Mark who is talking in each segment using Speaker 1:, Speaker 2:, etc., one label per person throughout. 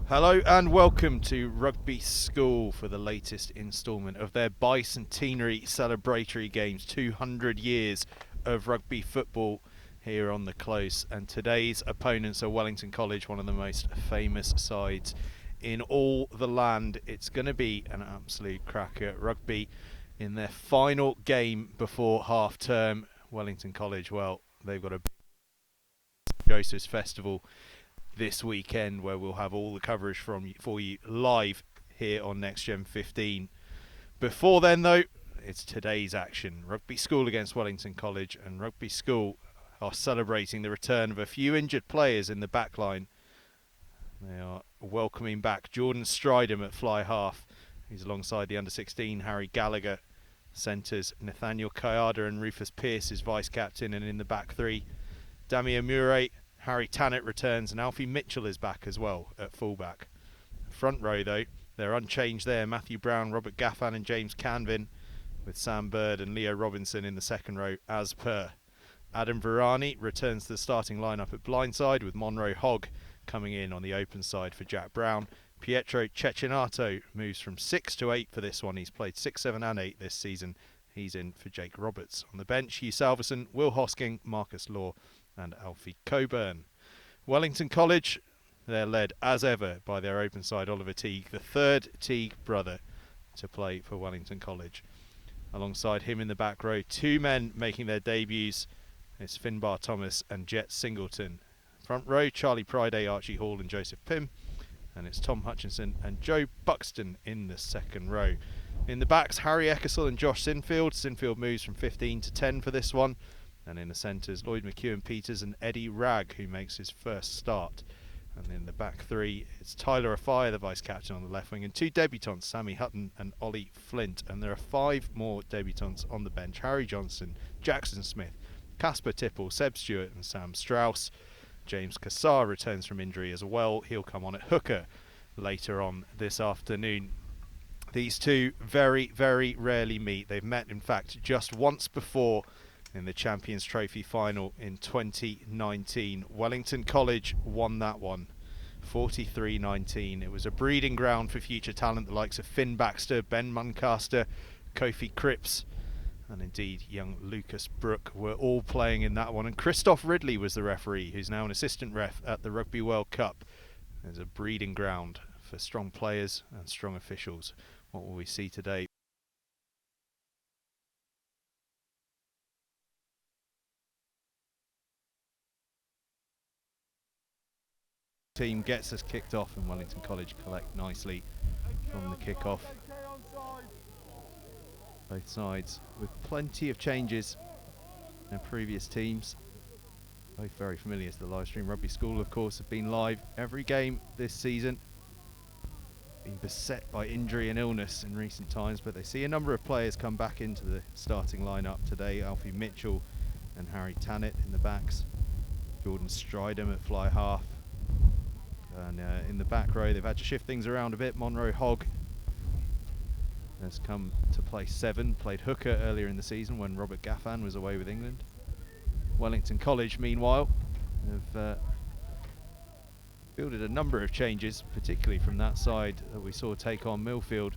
Speaker 1: Hello and welcome to Rugby School for the latest instalment of their bicentenary celebratory games, 200 years of rugby football here on the close. And today's opponents are Wellington College, one of the most famous sides in all the land. It's going to be an absolute cracker. Rugby in their final game before half term. Wellington College, well, they've got a Joseph's Festival this weekend where we'll have all the coverage for you live here on NextGen15. Before then though, it's today's action. Rugby School against Wellington College, and Rugby School are celebrating the return of a few injured players in the back line. They are welcoming back Jordan Stridham at fly half. He's alongside the under-16 Harry Gallagher. Centres Nathaniel Kayada and Rufus Pearce is vice-captain, and in the back three, Damien Murray, Harry Tannett returns, and Alfie Mitchell is back as well at fullback. Front row though, they're unchanged there. Matthew Brown, Robert Gaffan and James Canvin, with Sam Bird and Leo Robinson in the second row as per. Adam Virani returns to the starting lineup at blindside, with Monroe Hogg coming in on the open side for Jack Brown. Pietro Cecchinato moves from 6 to 8 for this one. He's played 6, 7 and 8 this season. He's in for Jake Roberts. On the bench, Hugh Salverson, Will Hosking, Marcus Law and Alfie Coburn. Wellington College, they're led as ever by their open side Oliver Teague, the third Teague brother to play for Wellington College. Alongside him in the back row, two men making their debuts. It's Finbar Thomas and Jet Singleton. Front row, Charlie Priday, Archie Hall and Joseph Pym. And it's Tom Hutchinson and Joe Buxton in the second row. In the backs, Harry Ecclesall and Josh Sinfield. Sinfield moves from 15 to 10 for this one. And in the centres, Lloyd McEwen-Peters and Eddie Ragg, who makes his first start. And in the back three, it's Tyler Afire, the vice-captain on the left wing, and two debutants, Sammy Hutton and Ollie Flint. And there are five more debutants on the bench: Harry Johnson, Jackson Smith, Casper Tipple, Seb Stewart and Sam Strauss. James Cassar returns from injury as well. He'll come on at hooker later on this afternoon. These two very, very rarely meet. They've met, in fact, just once before in the Champions Trophy final in 2019. Wellington College won that one, 43-19. It was a breeding ground for future talent, the likes of Finn Baxter, Ben Muncaster, Kofi Cripps, and indeed young Lucas Brooke were all playing in that one. And Christoph Ridley was the referee, who's now an assistant ref at the Rugby World Cup. There's a breeding ground for strong players and strong officials. What will we see today? Team gets us kicked off, and Wellington College collect nicely from the kick-off. Both sides with plenty of changes in their previous teams. Both very familiar to the live stream. Rugby School, of course, have been live every game this season. Been beset by injury and illness in recent times, but they see a number of players come back into the starting lineup today. Alfie Mitchell and Harry Tannett in the backs. Jordan Stridham at fly half. And in the back row, they've had to shift things around a bit. Monroe Hogg has come to play 7, played hooker earlier in the season when Robert Gaffan was away with England. Wellington College, meanwhile, have fielded a number of changes, particularly from that side that we saw take on Millfield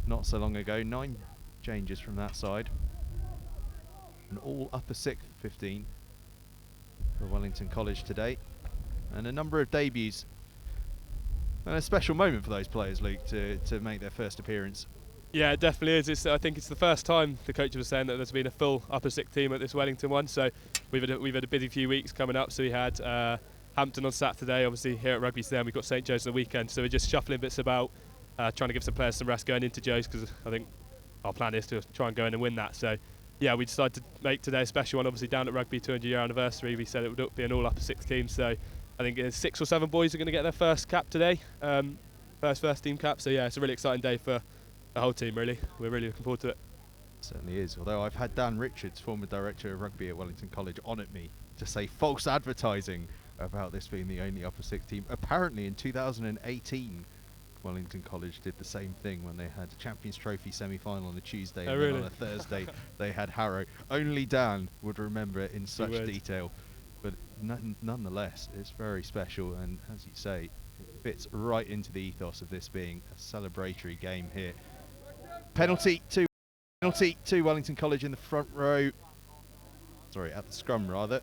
Speaker 1: not so long ago. 9 changes from that side, and all upper 6th 15 for Wellington College today, and a number of debuts. And a special moment for those players, Luke, to make their first appearance.
Speaker 2: Yeah, it definitely is. I think it's the first time the coach was saying that there's been a full upper 6 team at this Wellington one. So we've had a busy few weeks coming up. So we had Hampton on Saturday, obviously here at Rugby today, and we've got St Joe's on the weekend. So we're just shuffling bits about, trying to give some players some rest going into Joe's, because I think our plan is to try and go in and win that. So yeah, we decided to make today a special one. Obviously down at Rugby 200-year anniversary, we said it would be an all upper 6 team. So I think 6 or 7 boys are going to get their first cap today, first team cap. So yeah, it's a really exciting day for the whole team, really. We're really looking forward to it.
Speaker 1: Certainly is. Although I've had Dan Richards, former director of rugby at Wellington College, on at me to say false advertising about this being the only upper 6 team. Apparently in 2018, Wellington College did the same thing when they had a Champions Trophy semi-final on a Tuesday, and then on a Thursday they had Harrow. Only Dan would remember it in such detail. But nonetheless, it's very special, and as you say, fits right into the ethos of this being a celebratory game here. Penalty to Wellington College in the front row. Sorry, at the scrum rather.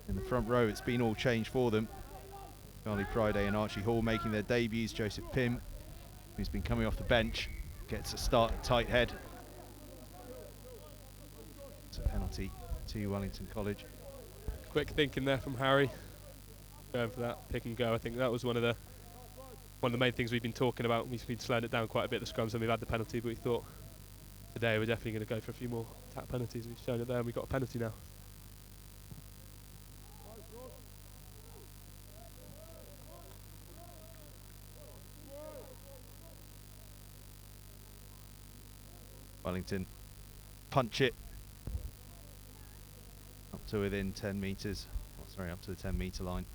Speaker 1: In the front row, it's been all changed for them. Charlie Friday and Archie Hall making their debuts. Joseph Pym, who's been coming off the bench, gets a start at tight head. It's a penalty to Wellington College.
Speaker 2: Quick thinking there from Harry, going for that pick and go. I think that was one of the main things we've been talking about. We've been slowing it down quite a bit, the scrums, and we've had the penalty, but we thought today we're definitely going to go for a few more attack penalties. We've shown it there and we've got a penalty now.
Speaker 1: Wellington punch it up to within 10 metres. Oh, sorry, up to the 10-metre line.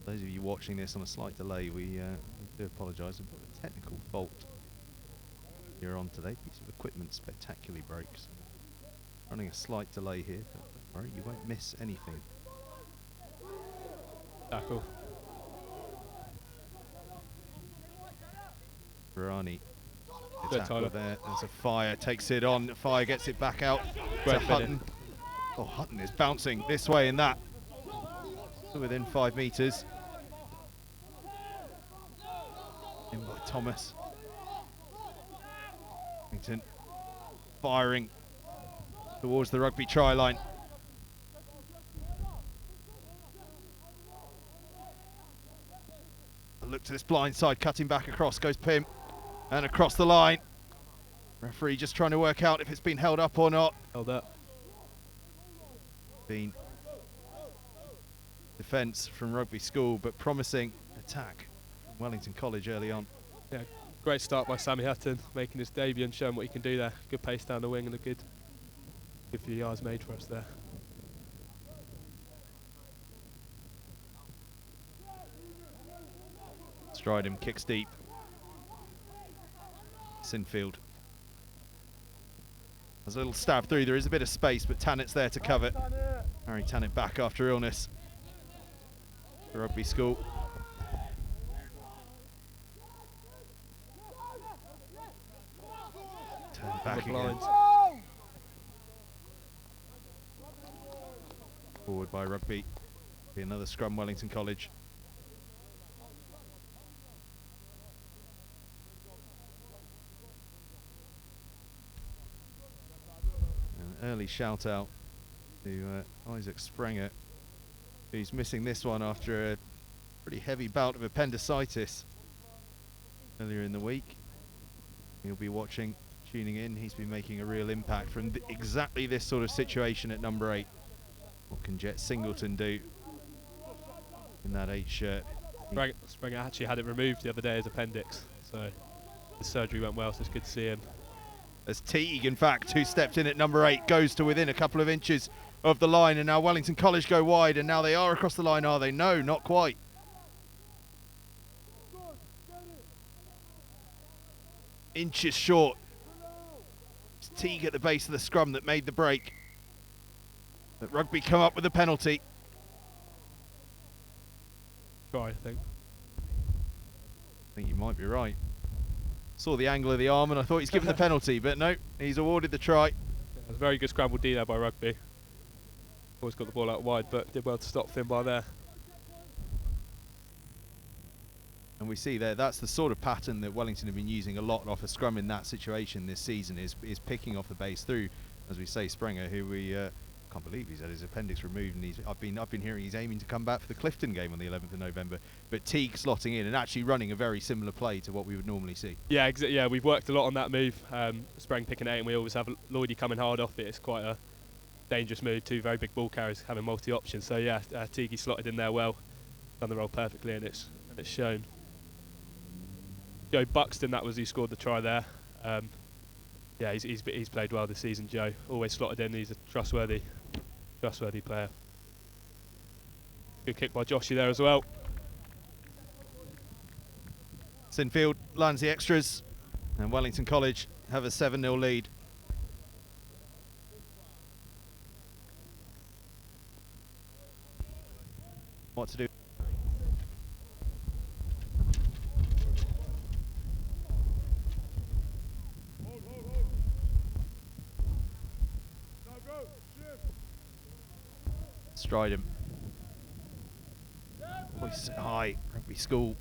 Speaker 1: Those of you watching this on a slight delay, we do apologise. A bit of a technical fault here on today. Piece of equipment spectacularly breaks. Running a slight delay here, but don't worry, you won't miss anything.
Speaker 2: Tackle.
Speaker 1: Barani.
Speaker 2: Good tackle
Speaker 1: there. There's a Fire, takes it on. Fire gets it back out to Hutton. Oh, Hutton is bouncing this way and that. So within 5 metres. In by Thomas. Wellington firing towards the rugby try line. A look to this blind side, cutting back across goes Pym. And across the line. Referee just trying to work out if it's been held up or not.
Speaker 2: Held up.
Speaker 1: Been defence from Rugby School, but promising attack from Wellington College early on.
Speaker 2: Yeah, great start by Sammy Hutton, making his debut and showing what he can do there. Good pace down the wing and a good few yards made for us there.
Speaker 1: Stride him, kicks deep. Sinfield. There's a little stab through, there is a bit of space, but Tannet's there to cover. Harry Tannet back after illness. Rugby School. Turn back again. Forward by Rugby. Be another scrum, Wellington College. An early shout out to Isaac Sprenger, who's missing this one after a pretty heavy bout of appendicitis earlier in the week. He'll be watching, tuning in. He's been making a real impact from exactly this sort of situation at number 8. What can Jet Singleton do in that 8 shirt?
Speaker 2: Sprenger actually had it removed the other day, his appendix, so the surgery went well, so it's good to see him.
Speaker 1: As Teague, in fact, who stepped in at number 8, goes to within a couple of inches of the line, and now Wellington College go wide, and now they are across the line, are they? No, not quite. Inches short. It's Teague at the base of the scrum that made the break. But Rugby come up with a penalty.
Speaker 2: Try, I think
Speaker 1: You might be right. Saw the angle of the arm and I thought he's given the penalty, but no, he's awarded the try.
Speaker 2: it was a very good scramble D there by Rugby. Always got the ball out wide, but did well to stop Finbar there.
Speaker 1: And we see there, that's the sort of pattern that Wellington have been using a lot off a scrum in that situation this season, is picking off the base through, as we say, Sprenger, who we can't believe he's had his appendix removed, and I've been hearing he's aiming to come back for the Clifton game on the 11th of November. But Teague slotting in and actually running a very similar play to what we would normally see.
Speaker 2: Yeah, yeah, we've worked a lot on that move. Spreng picking 8, and we always have Lloydie coming hard off it. It's quite a dangerous move. 2 very big ball carriers having multi options. So yeah, Teague slotted in there well, done the role perfectly, and it's shown. Joe Buxton, that was who scored the try there. Yeah, he's played well this season, Joe. Always slotted in. He's a trustworthy player. Good kick by Joshy there as well.
Speaker 1: Sinfield lands the extras, and Wellington College have a 7-0 lead. what to do. Stride him. Voice high. Rugby School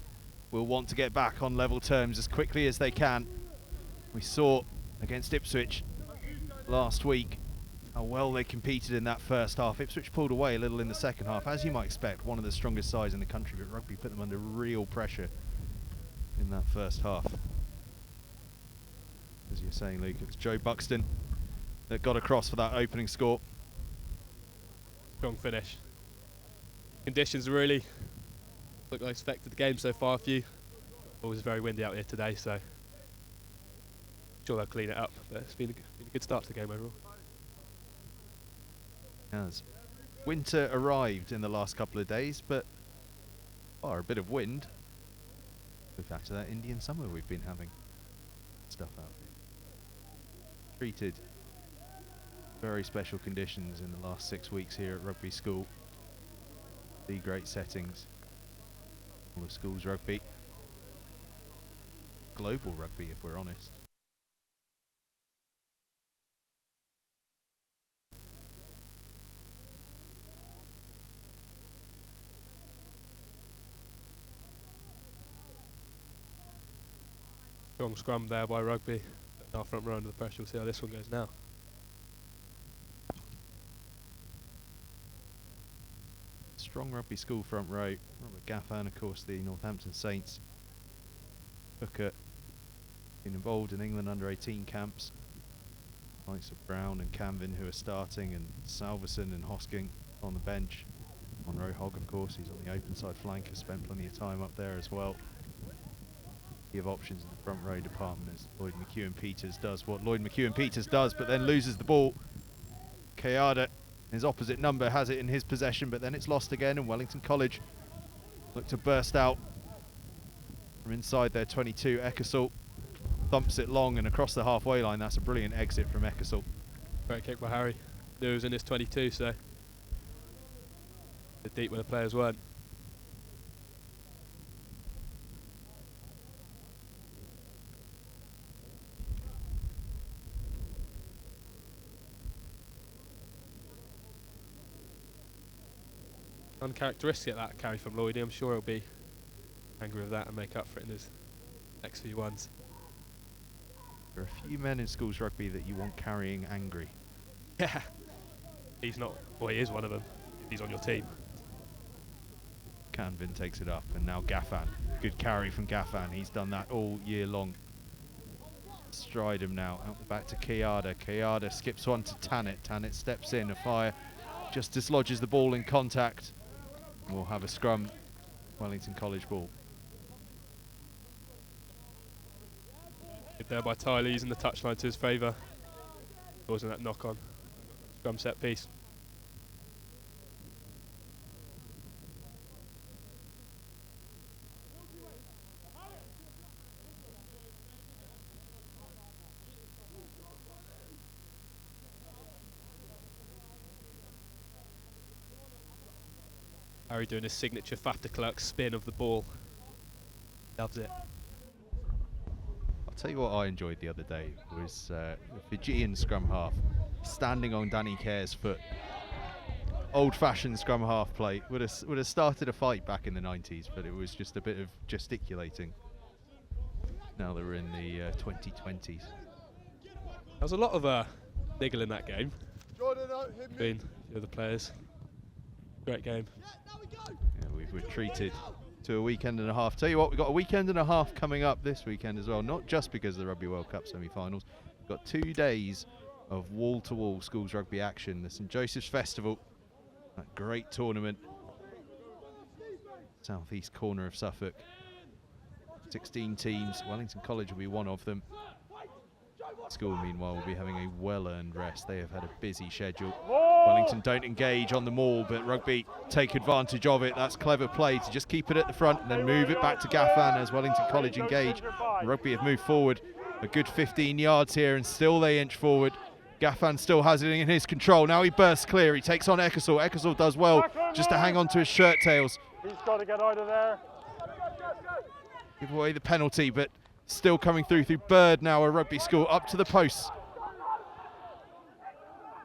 Speaker 1: will want to get back on level terms as quickly as they can. We saw against Ipswich last week how well they competed in that first half. Ipswich pulled away a little in the second half, as you might expect, one of the strongest sides in the country, but Rugby put them under real pressure in that first half. As you're saying, Luke, it was Joe Buxton that got across for that opening score.
Speaker 2: Strong finish. Conditions really look like affected the game so far. It was very windy out here today, so I'm sure they'll clean it up. But it's been a good start to the game overall.
Speaker 1: As winter arrived in the last couple of days, but a bit of wind. Go back to that Indian summer we've been having. Stuff out here. Treated very special conditions in the last 6 weeks here at Rugby School. The great settings. All the schools rugby. Global rugby, if we're honest.
Speaker 2: Strong scrum there by Rugby. Our front row under the pressure. We'll see how this one goes now.
Speaker 1: Strong Rugby School front row. Robert Gaffan, of course, the Northampton Saints hooker, been involved in England under-18 camps. Likes of Brown and Canvin who are starting, and Salverson and Hosking on the bench. Monroe Hogg, of course, he's on the open side flank, has spent plenty of time up there as well. Of options in the front row department as Lloyd McEwen-Peters does what Lloyd McEwen-Peters does, but then loses the ball. Kayada, his opposite number, has it in his possession, but then it's lost again, and Wellington College look to burst out from inside their 22. Ecclesall thumps it long and across the halfway line. That's a brilliant exit from Ecclesall.
Speaker 2: Great kick by Harry. Knew he was in his 22, so bit deep where the players weren't. Uncharacteristic that carry from Lloydie. I'm sure he'll be angry with that and make up for it in his next few ones.
Speaker 1: There are a few men in schools rugby that you want carrying angry.
Speaker 2: Yeah. He's not, well, he is one of them if he's on your team.
Speaker 1: Canvin takes it up, and now Gaffan. Good carry from Gaffan. He's done that all year long. Stride him now, out the back to Kayada. Kayada skips one to Tannett. Tannett steps in, a fire just dislodges the ball in contact. We'll have a scrum, Wellington College ball.
Speaker 2: Good there by Tyler, using the touchline to his favour. Causing that knock on. Scrum set piece. Harry doing his signature Fafterclerk spin of the ball. Loves it.
Speaker 1: I'll tell you what I enjoyed the other day was the Fijian scrum half standing on Danny Kerr's foot. Old-fashioned scrum half play. Would have started a fight back in the 90s, but it was just a bit of gesticulating. Now that we're in the 2020s.
Speaker 2: There was a lot of niggle in that game between the other players. Great game.
Speaker 1: Yeah, we've retreated to a weekend and a half. Tell you what, we've got a weekend and a half coming up this weekend as well, not just because of the Rugby World Cup semi-finals. We've got 2 days of wall-to-wall schools rugby action. The St Joseph's Festival, that great tournament, southeast corner of Suffolk. 16 teams, Wellington College will be one of them. School, meanwhile, will be having a well-earned rest. They have had a busy schedule. Wellington don't engage on the maul, but Rugby take advantage of it. That's clever play to just keep it at the front and then move it back to Gaffan as Wellington College engage. Rugby have moved forward a good 15 yards here, and still they inch forward. Gaffan still has it in his control. Now he bursts clear. He takes on Ecclesall. Ecclesall does well just to hang on to his shirt tails.
Speaker 3: He's got to get out of there.
Speaker 1: Give away the penalty, but still coming through Bird now, a Rugby School, up to the posts.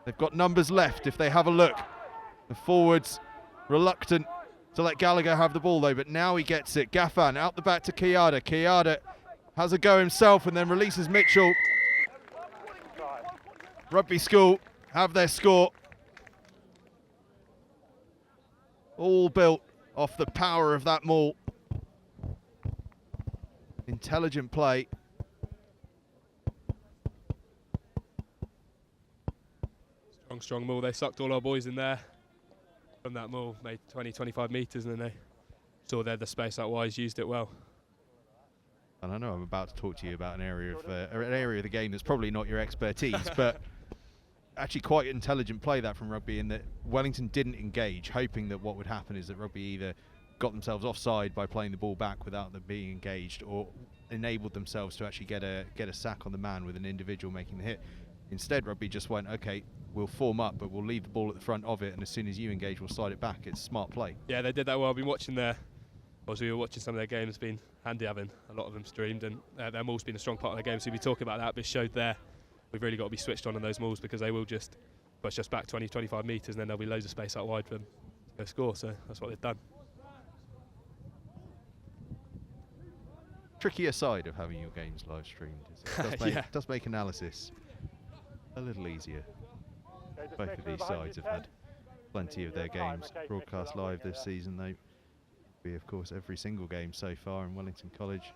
Speaker 1: They've got numbers left if they have a look. The forwards reluctant to let Gallagher have the ball though, but now he gets it. Gaffan out the back to Kayada. Kayada has a go himself and then releases Mitchell. Rugby School have their score. All built off the power of that maul. Intelligent play.
Speaker 2: Strong maul. They sucked all our boys in there from that maul, made 20-25 metres, and then they saw there the space out wide, used it well.
Speaker 1: And I know I'm about to talk to you about an area of the game that's probably not your expertise, but actually quite intelligent play that from Rugby, in that Wellington didn't engage, hoping that what would happen is that Rugby either got themselves offside by playing the ball back without them being engaged, or enabled themselves to actually get a sack on the man with an individual making the hit. Instead, Rugby just went, okay, we'll form up, but we'll leave the ball at the front of it, and as soon as you engage, we'll slide it back. It's smart play.
Speaker 2: Yeah, they did that well. I've been watching as we were watching some of their games, it's been handy having a lot of them streamed, and their maul's been a strong part of their game, so we'll be talking about that, but it showed there we've really got to be switched on those mauls, because they will just push us back 20-25 metres, and then there'll be loads of space out wide for them to go score, so that's what they've done.
Speaker 1: Trickier side of having your games live streamed. It does make analysis a little easier. Both of these sides have had plenty of their games broadcast live this season. They be, of course, every single game so far in Wellington College.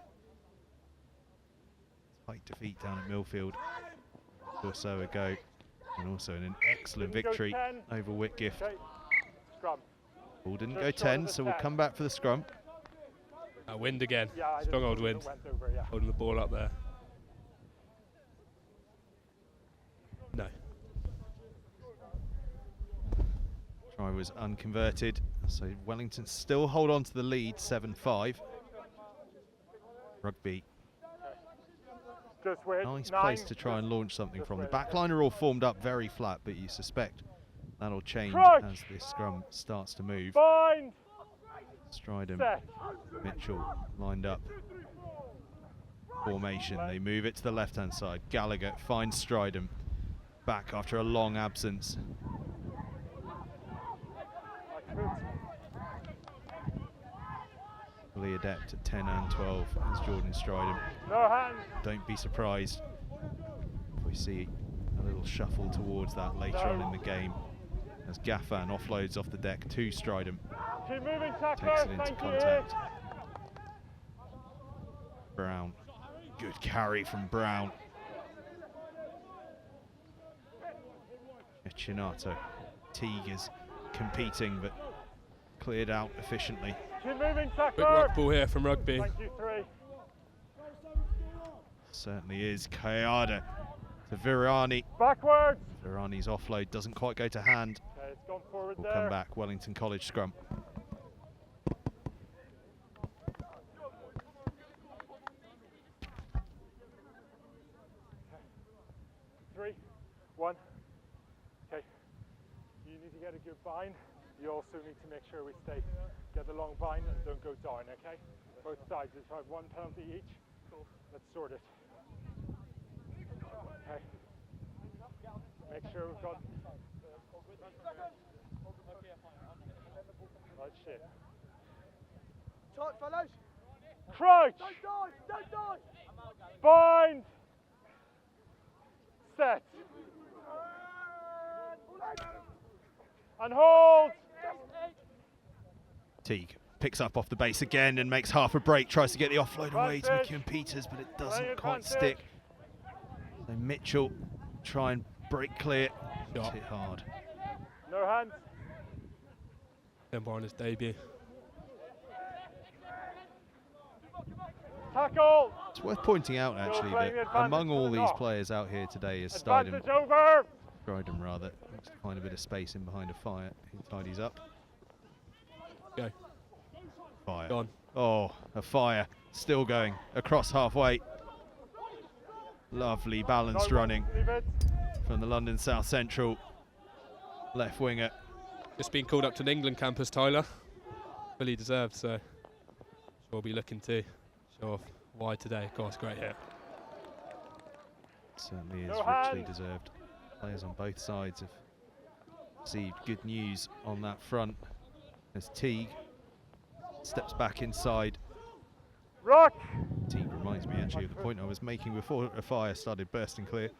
Speaker 1: Tight defeat down at Millfield or so ago, and also in an excellent victory over Whitgift. Ball didn't go 10, so we'll come back for the scrum.
Speaker 2: Wind again, strong old wind, holding the ball up there. No.
Speaker 1: Try was unconverted, so Wellington still hold on to the lead, 7-5. Rugby. Nice place to try and launch something from. The back line are all formed up very flat, but you suspect that'll change as this scrum starts to move. Stridham, Mitchell lined up. Formation, they move it to the left-hand side. Gallagher finds Stridham back after a long absence. Fully adept at 10 and 12 is Jordan Stridham. Don't be surprised if we see a little shuffle towards that later on in the game, as Gaffan offloads off the deck to Stridham. Takes it into contact. Brown. Good carry from Brown. Chinato. Teague is competing, but cleared out efficiently.
Speaker 2: Quick ruck ball here from Rugby.
Speaker 1: Certainly is. Kayada to Virani.
Speaker 3: Backwards.
Speaker 1: Virani's offload doesn't quite go to hand.
Speaker 3: Okay, it's gone forward.
Speaker 1: We'll come back. Wellington College scrum.
Speaker 3: Three, one. Okay. You need to get a good bind. You also need to make sure we get the long bind and don't go down, okay? Both sides. Let's have one penalty each. Cool. Let's sort it. Okay. Make sure we've got... Right shit.
Speaker 4: Tight, fellas.
Speaker 3: Crouch!
Speaker 4: Don't die!
Speaker 3: Bind! Set! And hold!
Speaker 1: Teague picks up off the base again and makes half a break, tries to get the offload away to McEwen Peters, but it doesn't quite stick. So Mitchell try and break clear. It's hit hard.
Speaker 3: No hands.
Speaker 2: Denver on his debut.
Speaker 3: Tackle!
Speaker 1: It's worth pointing out actually that among all these players out here today is Stridham rather. Looks to find a bit of space in behind a fire. He tidies up.
Speaker 2: Go.
Speaker 1: Fire.
Speaker 2: Gone.
Speaker 1: Oh, a fire. Still going across halfway. Lovely balanced running from the London South Central left winger.
Speaker 2: Just been called up to the England campus, Tyler. fully deserved, so we'll be looking to show off why today. Of course, great hit.
Speaker 1: Certainly is richly deserved. Players on both sides have received good news on that front as Teague steps back inside.
Speaker 3: Rock!
Speaker 1: Teague reminds me actually of the point I was making before a fire started bursting clear.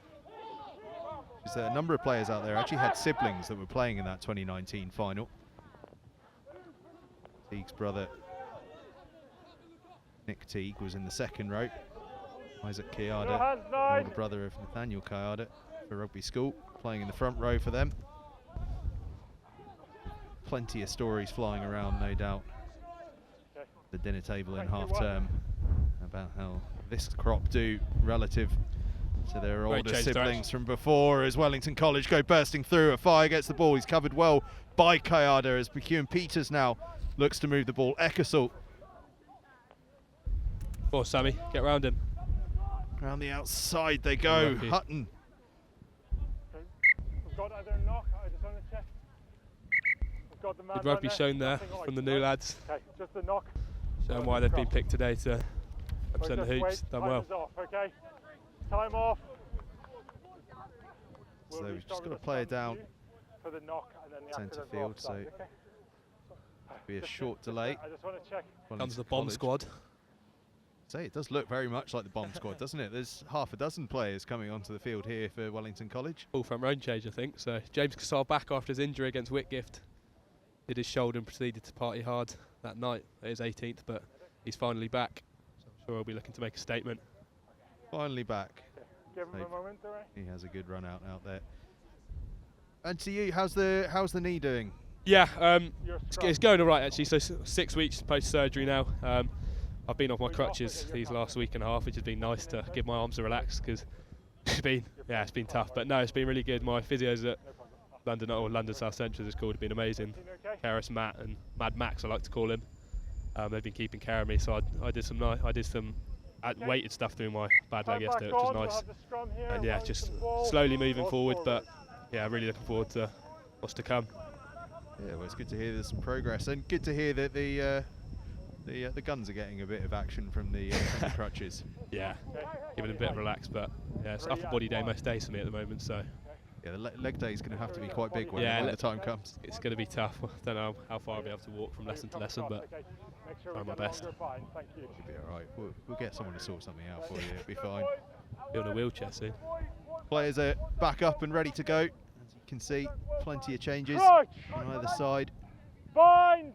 Speaker 1: There's a number of players out there actually had siblings that were playing in that 2019 final. Teague's brother Nick Teague was in the second row. Isaac Kayada, older brother of Nathaniel Kayada for Rugby School, playing in the front row for them. Plenty of stories flying around, no doubt. The dinner table in half term about how this crop do relative to their older siblings from before, as Wellington College go bursting through. A fire gets the ball. He's covered well by Kayada as McEwen Peters now looks to move the ball. Ecclesall.
Speaker 2: Oh, Sammy, get round him.
Speaker 1: Around the outside they go. Hutton.
Speaker 3: We've got either knock. I just want to check. We've got the man
Speaker 2: Good rugby shown there from the new lads.
Speaker 3: Okay, just the knock.
Speaker 2: Showing why they've been picked today to represent the hoops. Done well.
Speaker 3: Off, okay? Time off.
Speaker 1: So we've just got to play it down
Speaker 3: for the knock and then the
Speaker 1: centre field, so
Speaker 3: okay?
Speaker 1: be a short delay.
Speaker 3: I just want to check.
Speaker 2: Comes the bomb squad.
Speaker 1: Say, it does look very much like the bomb squad, doesn't it? There's half a dozen players coming onto the field here for Wellington College.
Speaker 2: All front row change, I think. So James Cassar back after his injury against Whitgift. Did his shoulder and proceeded to party hard that night at his 18th, but he's finally back. So I'm sure he'll be looking to make a statement.
Speaker 1: Finally back.
Speaker 3: Give him a moment, all right?
Speaker 1: He has a good run out there. And to you, how's the knee doing?
Speaker 2: Yeah, it's going all right actually. So 6 weeks post surgery now. I've been off my crutches these last week and a half, which has been nice to give my arms a relax because it's been tough. But no, it's been really good. My physios at London South Central, as it's called, have been amazing. Karis, Matt, and Mad Max, I like to call him. They've been keeping care of me, so I did some weighted stuff through my bad leg yesterday, which was nice. And yeah, just slowly moving forward, but yeah, really looking forward to what's to come.
Speaker 1: Yeah, well, it's good to hear there's some progress, and good to hear that the guns are getting a bit of action from the crutches.
Speaker 2: Yeah, giving them a bit of relax, but yeah, it's upper body day most days for me at the moment, so.
Speaker 1: Yeah, the leg day is going to have to be quite big when the time comes.
Speaker 2: It's going to be tough. I don't know how far I'll be able to walk from lesson to lesson, but try my best.
Speaker 1: Should be all right. We'll get someone to sort something out for you. It'll be fine.
Speaker 2: Be on a wheelchair soon.
Speaker 1: Players are back up and ready to go. As you can see, plenty of changes on either side.
Speaker 3: Bind!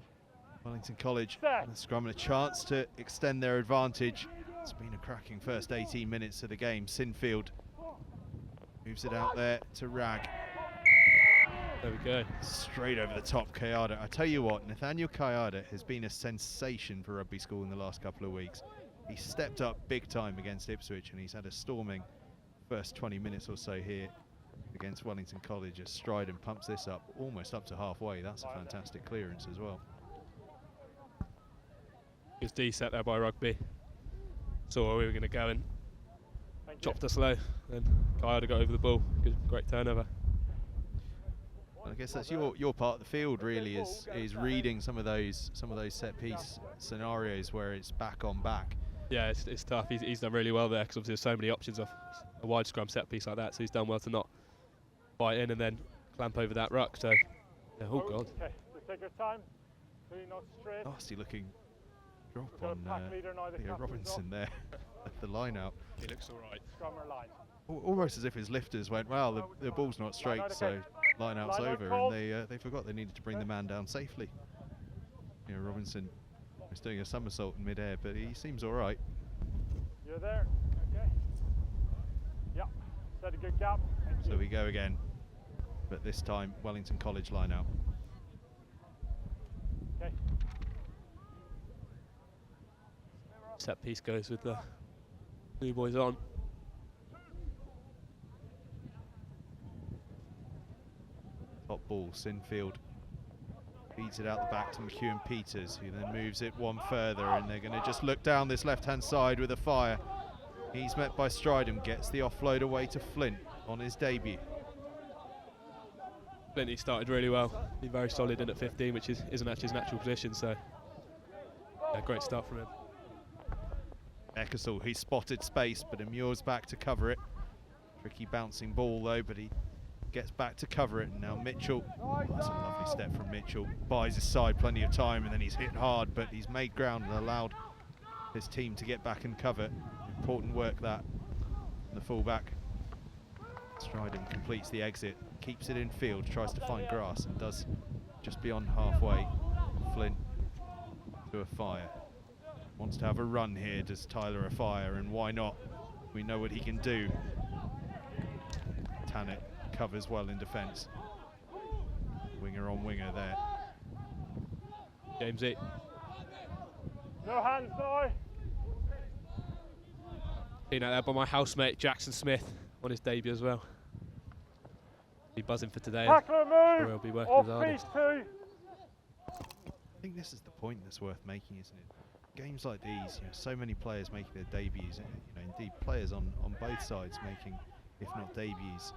Speaker 1: Wellington College and the scrum and a chance to extend their advantage. It's been a cracking first 18 minutes of the game. Sinfield moves it out there to Rag.
Speaker 2: There we go.
Speaker 1: Straight over the top, Kayada. I tell you what, Nathaniel Kayada has been a sensation for Rugby School in the last couple of weeks. He stepped up big time against Ipswich and he's had a storming first 20 minutes or so here against Wellington College as Stryden pumps this up almost up to halfway. That's a fantastic clearance as well.
Speaker 2: Good D set there by Rugby. Saw where we were going to go and chopped us low, and Kayada got over the ball. Great turnover.
Speaker 1: I guess that's your part of the field really, is reading some of those set piece scenarios where it's back on back.
Speaker 2: Yeah, it's tough. He's done really well there because obviously there's so many options off a wide scrum set piece like that. So he's done well to not bite in and then clamp over that ruck. So yeah, oh god.
Speaker 3: Okay, so take your time. 3 knots straight.
Speaker 1: Nasty looking drop on Robinson there. Left the line out.
Speaker 2: He looks all right.
Speaker 3: Scrummer line.
Speaker 1: Almost as if his lifters went, well, the ball's not straight, so line out's over, and they forgot they needed to bring the man down safely. You know, Robinson was doing a somersault in mid-air, but he seems all right.
Speaker 3: You're there. Okay. Yeah. Set a good gap.
Speaker 1: So we go again, but this time Wellington College line out.
Speaker 3: Okay.
Speaker 2: Set piece goes with the new boys on.
Speaker 1: Top ball, Sinfield feeds it out the back to McEwen Peters, who then moves it one further, and they're going to just look down this left-hand side with a fire. He's met by Stryden, gets the offload away to Flint on his debut.
Speaker 2: Flint, he started really well. Been very solid in at 15, which isn't actually his natural position, so A great start from him.
Speaker 1: Ekesel, he spotted space, but Amur's back to cover it. Tricky bouncing ball though, but he gets back to cover it. And now Mitchell, that's a lovely step from Mitchell. Buys his side plenty of time, and then he's hit hard, but he's made ground and allowed his team to get back and cover. Important work that. The fullback, Stridham, completes the exit, keeps it in field, tries to find grass, and does just beyond halfway. Flynn to a fire. Wants to have a run here, does Tyler a fire, and why not? We know what he can do. Tannett covers well in defence. Winger on winger there.
Speaker 2: James 8.
Speaker 3: No hands, no.
Speaker 2: Seen out there by my housemate Jackson Smith on his debut as well. Be buzzing for today.
Speaker 3: Tackle move.
Speaker 2: He'll be working
Speaker 3: Off
Speaker 2: his
Speaker 3: feet
Speaker 2: hardest.
Speaker 3: too.
Speaker 1: I think this is the point that's worth making, isn't it? Games like these, so many players making their debuts, indeed players on both sides making, if not debuts,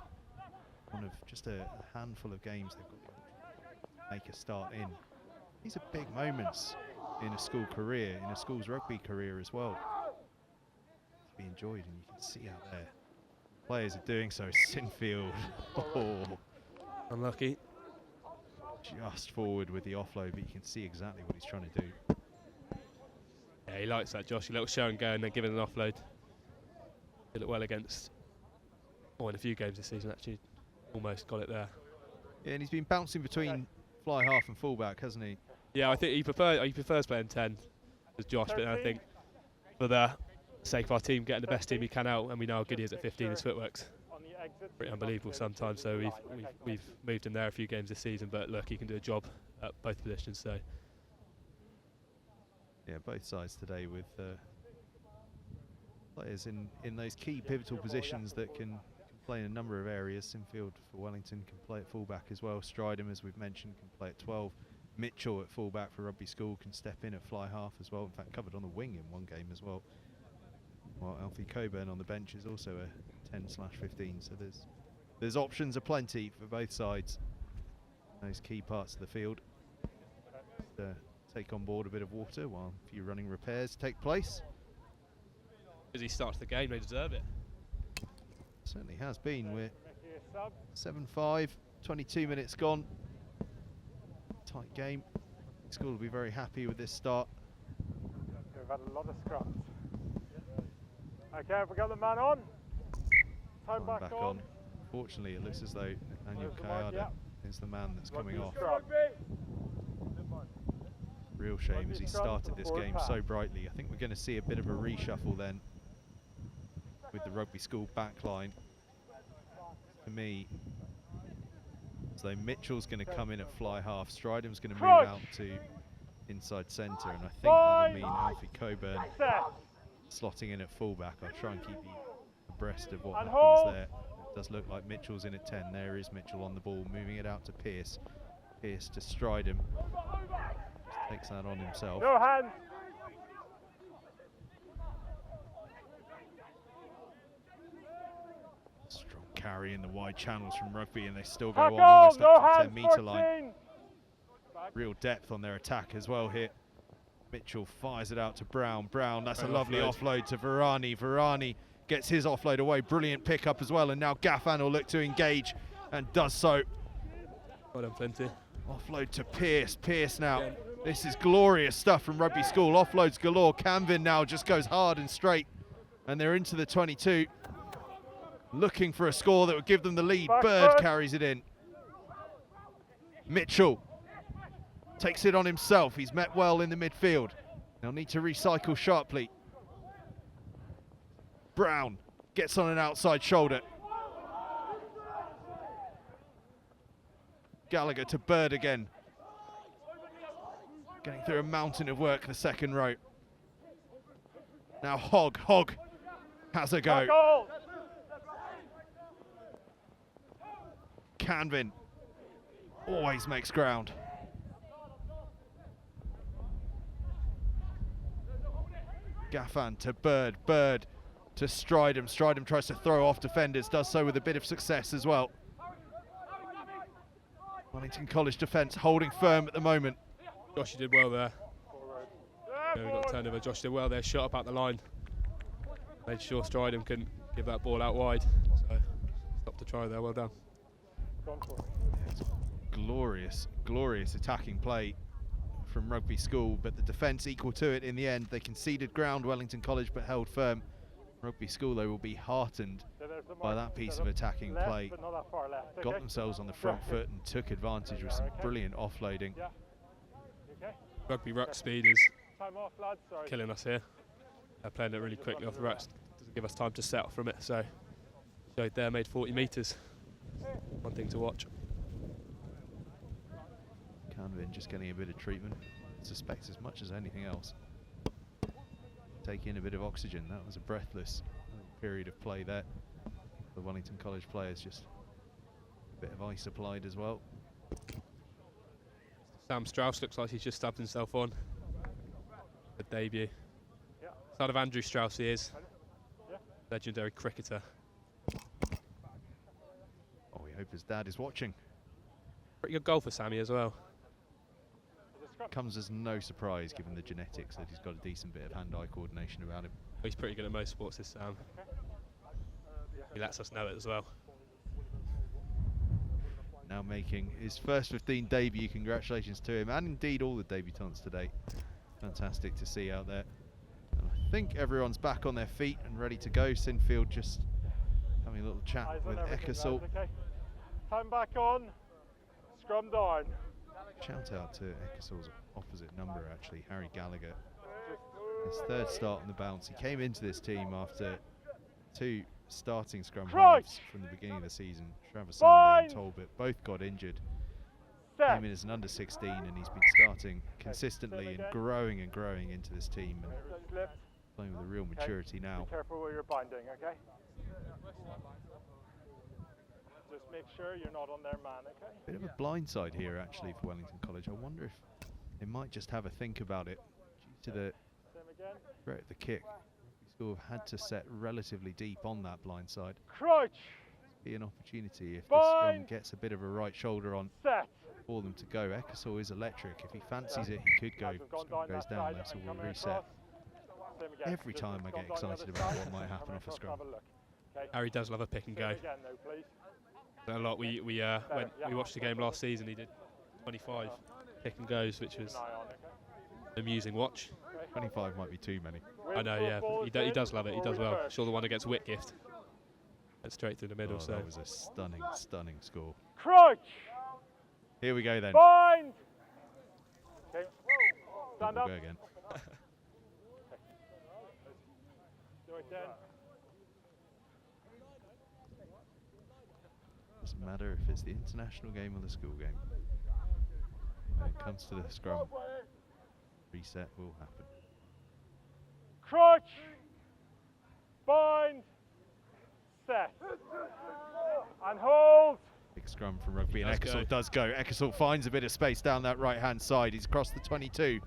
Speaker 1: one of just a handful of games they've got to make a start in. These are big moments in a school career, in a school's rugby career as well. To be enjoyed, and you can see out there. Players are doing so. Sinfield,
Speaker 2: Unlucky.
Speaker 1: just forward with the offload, but you can see exactly what he's trying to do.
Speaker 2: Yeah, he likes that, Josh. A little show and go and then give it an offload. Did it well against, in a few games this season actually. Almost got it there.
Speaker 1: Yeah, and he's been bouncing between fly half and fullback, hasn't he?
Speaker 2: Yeah, I think he prefers playing 10 as Josh, but I think for the sake of our team getting the best team he can out, and we know how good he is at 15, his footwork's pretty unbelievable sometimes. So we've moved him there a few games this season, but look, he can do a job at both positions. So
Speaker 1: yeah, both sides today with players in those key pivotal positions that can play in a number of areas. Sinfield for Wellington can play at fullback as well. Stridham, as we've mentioned, can play at 12. Mitchell at fullback for Rugby School can step in at fly half as well. In fact, covered on the wing in one game as well. While Alfie Coburn on the bench is also a 10/15. So there's options aplenty for both sides. Those key parts of the field. Take on board a bit of water while a few running repairs take place.
Speaker 2: busy start to the game, they deserve it.
Speaker 1: Certainly has been. We're 7-5, 22 minutes gone. Tight game. School will be very happy with this start.
Speaker 3: We've had a lot of scrums. Okay, have we got the man on? Time back on.
Speaker 1: Fortunately, it looks as though Nathaniel Kayada is the man that's coming off. Real shame as he started this game so brightly. I think we're going to see a bit of a reshuffle then with the Rugby School backline. For me, as though Mitchell's going to come in at fly half, Stridham's going to move out to inside centre, and I think that'll mean Alfie Coburn slotting in at fullback. I'll try and keep you abreast of what happens there. It does look like Mitchell's in at 10. There is Mitchell on the ball, moving it out to Pearce. Pearce to Stridham. Just takes that on himself.
Speaker 3: No hands.
Speaker 1: Strong carry in the wide channels from Rugby, and they still go on almost up to the 10-metre line. Real depth on their attack as well here. Mitchell fires it out to Brown. Brown, that's a lovely offload to Varani. Varani gets his offload away. Brilliant pickup as well, and now Gaffan will look to engage and does so.
Speaker 2: Well done, Plenty.
Speaker 1: Offload to Pearce. Pearce now. This is glorious stuff from Rugby School. Offloads galore. Camvin now just goes hard and straight, and they're into the 22. Looking for a score that would give them the lead. Bird carries it in. Mitchell takes it on himself. He's met well in the midfield. They'll need to recycle sharply. Brown gets on an outside shoulder. Gallagher to Bird again. Getting through a mountain of work, the second row. Now Hogg. Hogg has a go. Canvin always makes ground. Gaffan to Bird. Bird to Stridham. Stridham tries to throw off defenders, does so with a bit of success as well. Wellington College defence holding firm at the moment.
Speaker 2: Gosh, you did well there. We've got turnover. Josh did well there, shot up out the line. Made sure Stridham couldn't give that ball out wide. So stopped the try there, well done.
Speaker 1: Glorious, glorious attacking play from Rugby School, but the defence equal to it in the end. They conceded ground, Wellington College, but held firm. Rugby School, though, will be heartened by that piece of attacking play. Got themselves on the front foot and took advantage with some brilliant offloading.
Speaker 2: Rugby ruck speed is killing us here. They're playing it really quickly off the rucks. Doesn't give us time to settle from it, so showed there, made 40 metres. One thing to watch.
Speaker 1: Canvin just getting a bit of treatment. Suspects as much as anything else. Take in a bit of oxygen. That was a breathless period of play there. The Wellington College players, just a bit of ice applied as well.
Speaker 2: Sam Strauss looks like he's just stabbed himself on. Good debut. Son of Andrew Strauss he is. Legendary cricketer.
Speaker 1: Oh, we hope his dad is watching.
Speaker 2: Pretty good goal for Sammy as well.
Speaker 1: Comes as no surprise given the genetics that he's got a decent bit of hand-eye coordination about him.
Speaker 2: He's pretty good at most sports, this Sam. He lets us know it as well.
Speaker 1: Now making his first 15 debut. Congratulations to him, and indeed all the debutants today. Fantastic to see out there. And I think everyone's back on their feet and ready to go. Sinfield just having a little chat with Ekersall.
Speaker 3: Okay. Time back on. Scrum down.
Speaker 1: Shout out to Ekersall's opposite number, actually, Harry Gallagher. His third start on the bounce. He came into this team after 2 starting scrum halves from the beginning of the season. Travis Sandley and Talbot both got injured. Came in as an under 16, and he's been starting consistently and growing into this team and playing with a real maturity now.
Speaker 3: Be careful where you're binding, okay? Just make sure you're not on their man, okay?
Speaker 1: Bit of a blindside here, actually, for Wellington College. I wonder if they might just have a think about it due to the threat of the kick. Rugby School have had to set relatively deep on that blindside.
Speaker 3: Crouch!
Speaker 1: Be an opportunity if the scrum gets a bit of a right shoulder on for them to go. Ekersall is electric. If he fancies it, he could go. Scrum goes down there, so we'll reset. Every time I get excited about what might happen off a scrum.
Speaker 2: Harry does love a pick and go. A lot. When we watched the game last season, he did 25 pick and goes, which was an amusing watch.
Speaker 1: 25 might be too many.
Speaker 2: I know, yeah. He does love it. He does well. Sure, the one against Whitgift. Went straight through the middle. So
Speaker 1: that was a stunning score.
Speaker 3: Crouch!
Speaker 1: Here we go then.
Speaker 3: Bind! Okay. Stand up.
Speaker 1: We'll go again.
Speaker 3: Do it then.
Speaker 1: Doesn't matter if it's the international game or the school game. When it comes to the scrum, reset will happen.
Speaker 3: Crouch! Bind! Set! And hold!
Speaker 1: Big scrum from Rugby, and Ekersall does go. Ekersall finds a bit of space down that right-hand side. He's crossed the 22.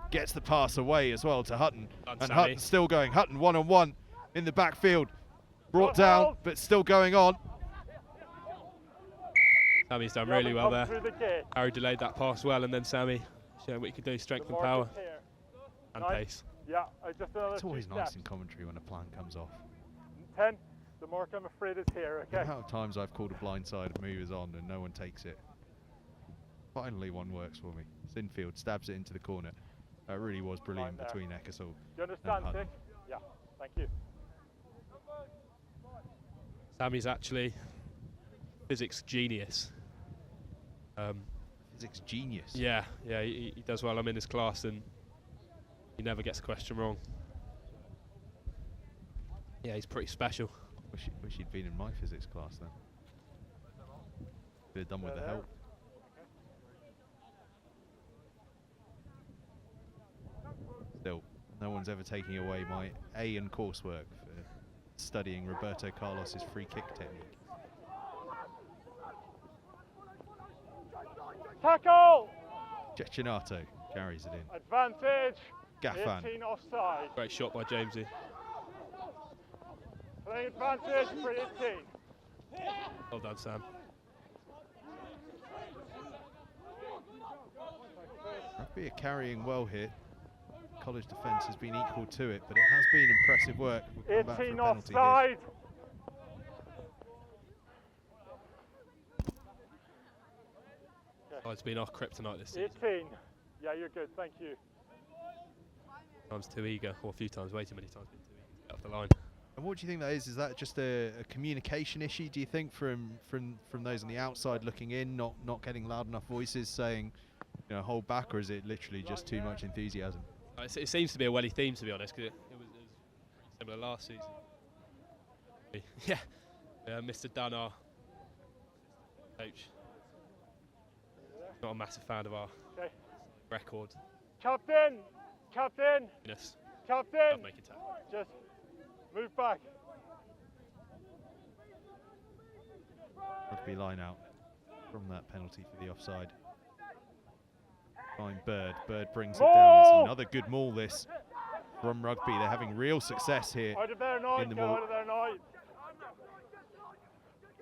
Speaker 1: Gets the pass away as well to Hutton. And Hutton's still going. Hutton one-on-one in the backfield. Brought down, but still going on.
Speaker 2: Sammy's done really well there. Harry delayed that pass well, and then Sammy showing what he could do, strength and power and pace.
Speaker 3: Yeah,
Speaker 1: it's always nice in commentary when a plan comes off.
Speaker 3: 10, the mark I'm afraid is here, okay?
Speaker 1: How many times I've called a blindside move is on and no one takes it. Finally one works for me. Sinfield stabs it into the corner. That really was brilliant between Ekersall.
Speaker 3: Do you understand, Dick? Yeah, thank you.
Speaker 2: Sammy's actually physics genius.
Speaker 1: Physics genius?
Speaker 2: Yeah, he does well. I'm in his class and he never gets a question wrong. Yeah, he's pretty special.
Speaker 1: Wish he'd been in my physics class then. Could have done with the help. Still, no one's ever taking away my A in coursework for studying Roberto Carlos's free kick technique.
Speaker 3: Tackle!
Speaker 1: Cecchinato carries it in.
Speaker 3: Advantage!
Speaker 1: Gaffan.
Speaker 3: 18 offside.
Speaker 2: Great shot by Jamesy.
Speaker 3: Playing advantage for 18.
Speaker 2: Well done, Sam.
Speaker 1: Rugby are carrying well here. College defence has been equal to it, but it has been impressive work. We'll come back for a
Speaker 3: 18
Speaker 1: penalty here.
Speaker 3: offside.
Speaker 2: Oh, it's been our kryptonite this season.
Speaker 3: 18. Yeah, you're good. Thank you.
Speaker 2: Sometimes too eager, or a few times, way too many times been too eager to get off the line.
Speaker 1: And what do you think that is? Is that just a communication issue, do you think, from those on the outside looking in, not getting loud enough voices saying, you know, hold back, or is it literally just too much enthusiasm?
Speaker 2: It seems to be a Welly theme, to be honest, because it was pretty similar last season. Yeah, Mr. Dunn, our coach, not a massive fan of our record.
Speaker 3: Captain! Captain!
Speaker 2: Yes.
Speaker 3: Captain!
Speaker 2: Make it
Speaker 3: Just move back.
Speaker 1: Rugby line out from that penalty for the offside. Fine Bird. Bird brings it down. It's another good maul this from Rugby. They're having real success here
Speaker 3: Out of there now.
Speaker 1: in the
Speaker 3: Get
Speaker 1: maul.
Speaker 3: out of there now.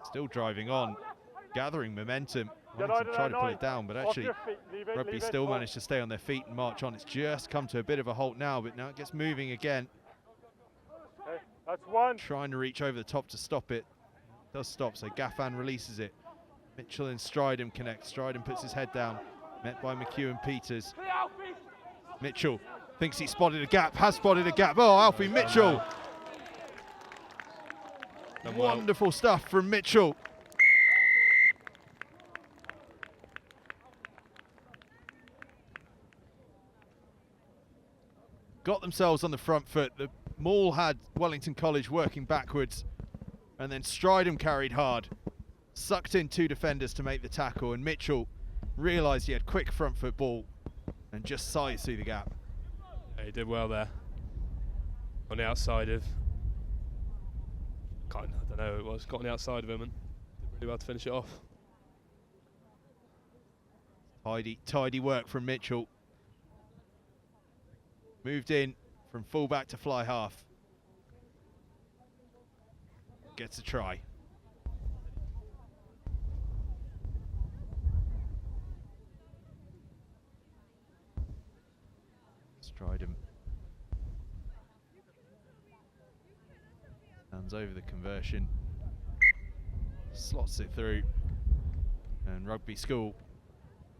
Speaker 1: Still driving on, gathering momentum.
Speaker 3: Get
Speaker 1: Wellington
Speaker 3: out of
Speaker 1: try
Speaker 3: there
Speaker 1: to pull
Speaker 3: now.
Speaker 1: it down, but
Speaker 3: Off
Speaker 1: actually
Speaker 3: your feet. Leave it,
Speaker 1: Rugby
Speaker 3: leave it.
Speaker 1: still
Speaker 3: Oh.
Speaker 1: managed to stay on their feet and march on. It's just come to a bit of a halt now, but now it gets moving again.
Speaker 3: Okay, that's one.
Speaker 1: Trying to reach over the top to stop it. Does stop, so Gaffan releases it. Mitchell and Stridham connect. Stridham puts his head down, met by McHugh and Peters. Mitchell thinks he spotted a gap, has spotted a gap. Oh, Alfie Mitchell. Wonderful stuff from Mitchell. Got themselves on the front foot. The maul had Wellington College working backwards, and then Stridham carried hard, sucked in two defenders to make the tackle, and Mitchell realised he had quick front foot ball and just sized through the gap.
Speaker 2: Yeah, he did well there. On the outside of, I don't know who it was, got on the outside of him and did really well to finish it off.
Speaker 1: Tidy work from Mitchell. Moved in from fullback to fly half. Gets a try. Stridham hands over the conversion, slots it through, and Rugby School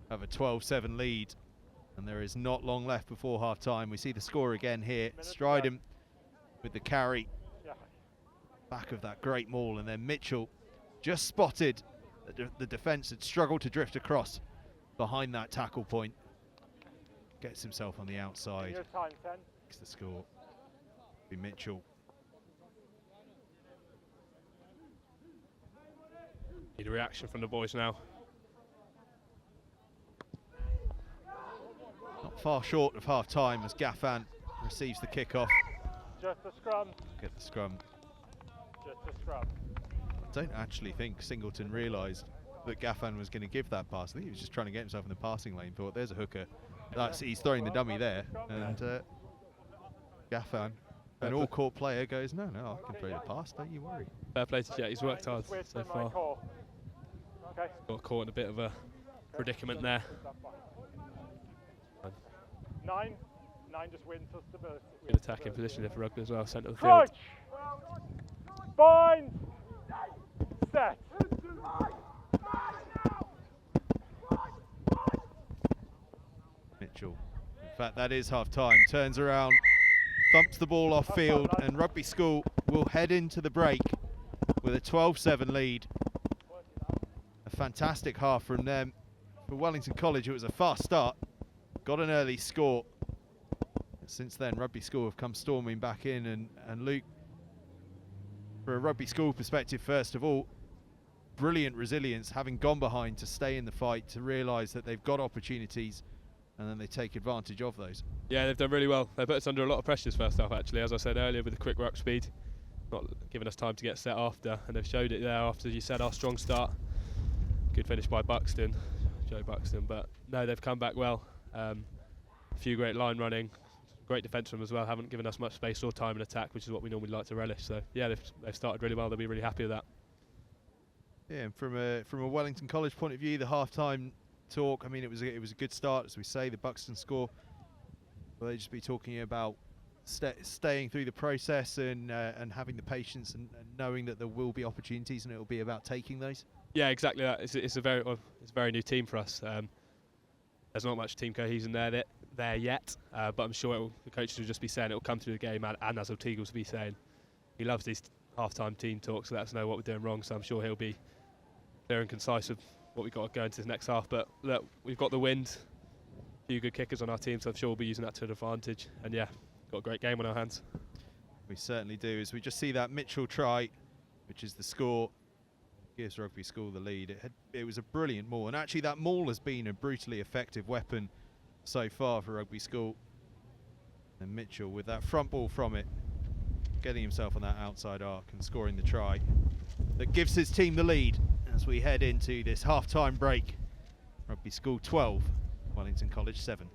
Speaker 1: have a 12-7 lead, and there is not long left before half time. We see the score again here. Stridham with the carry, back of that great maul, and then Mitchell just spotted that the defence had struggled to drift across behind that tackle point. Gets himself on the outside.
Speaker 3: Your time, 10.
Speaker 1: Makes the score. Be Mitchell.
Speaker 2: Need a reaction from the boys now.
Speaker 1: Not far short of half time as Gaffan receives the kick-off.
Speaker 3: Just a scrum.
Speaker 1: Get the scrum.
Speaker 3: Just a scrum.
Speaker 1: I don't actually think Singleton realised that Gaffan was going to give that pass. I think he was just trying to get himself in the passing lane. Thought, there's a hooker. He's throwing the dummy there. And Gaffan, an all-court player, goes, no, I can throw the pass, don't you worry.
Speaker 2: Fair play to Jet, he's worked hard
Speaker 3: Wait
Speaker 2: so
Speaker 3: for my
Speaker 2: far.
Speaker 3: call. Okay.
Speaker 2: Got caught in a bit of a predicament there.
Speaker 3: 9 just wins us stability.
Speaker 2: Good attacking position there for Rugby as well, centre of the field.
Speaker 3: Crunch! Bind! Set!
Speaker 1: Mitchell. In fact, that is half time. Turns around, thumps the ball off field, and Rugby School will head into the break with a 12-7 lead. A fantastic half from them. For Wellington College, it was a fast start. Got an early score. Since then, Rugby School have come storming back in, and Luke, for a Rugby School perspective, first of all, brilliant resilience, having gone behind to stay in the fight, to realise that they've got opportunities, and then they take advantage of those.
Speaker 2: Yeah, they've done really well. They put us under a lot of pressure this first half, actually, as I said earlier, with the quick ruck speed, not giving us time to get set after, and they've showed it there after, you said, our strong start. Good finish by Buxton, Joe Buxton, but no, they've come back well. A few great line running, great defence from them as well, haven't given us much space or time in attack, which is what we normally like to relish. So yeah, they've started really well. They'll be really happy with that.
Speaker 1: Yeah, and from a Wellington College point of view, the half-time talk, I mean, it was a good start, as we say, the Buxton score. will they just be talking about staying through the process and having the patience and knowing that there will be opportunities, and it will be about taking those?
Speaker 2: Yeah, exactly that. It's a very new team for us. There's not much team cohesion there yet, but I'm sure the coaches will just be saying it will come through the game, and as Teagle will be saying, he loves these half-time team talks to let us know what we're doing wrong. So I'm sure he'll be clear and concise with what we've got to go into the next half. But look, we've got the wind, a few good kickers on our team, so I'm sure we'll be using that to an advantage. And yeah, got a great game on our hands.
Speaker 1: We certainly do. As we just see that Mitchell try, which is the score, gives Rugby School the lead. It was a brilliant maul, and actually that maul has been a brutally effective weapon so far for Rugby School. And Mitchell with that front ball from it, getting himself on that outside arc and scoring the try that gives his team the lead as we head into this half-time break. Rugby School 12, Wellington College 7.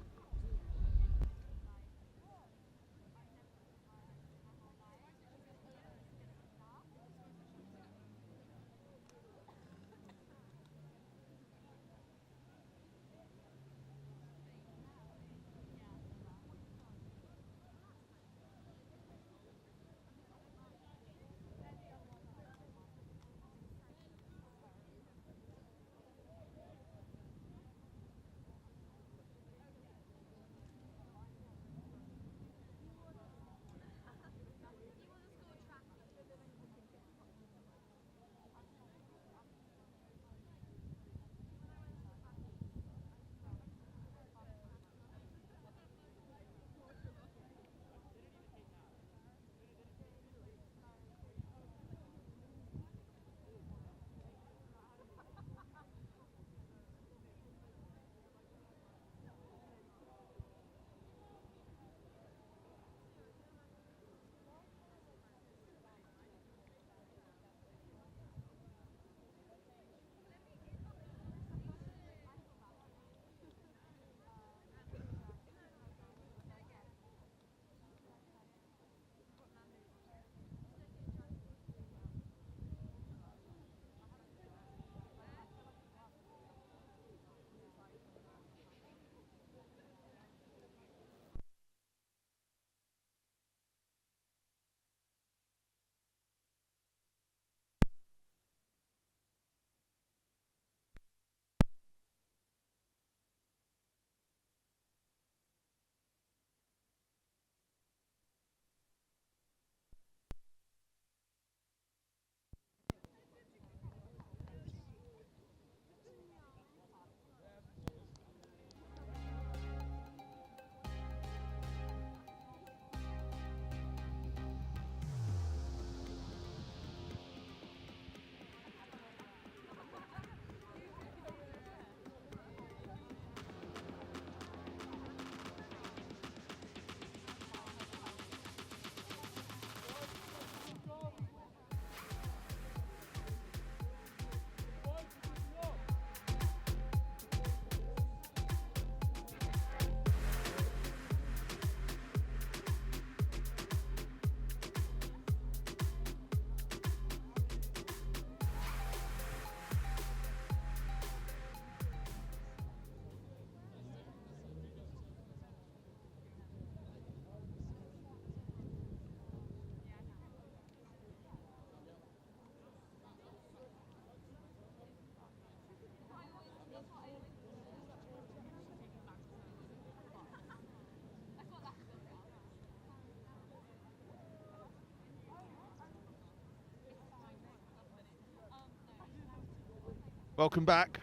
Speaker 1: Welcome back.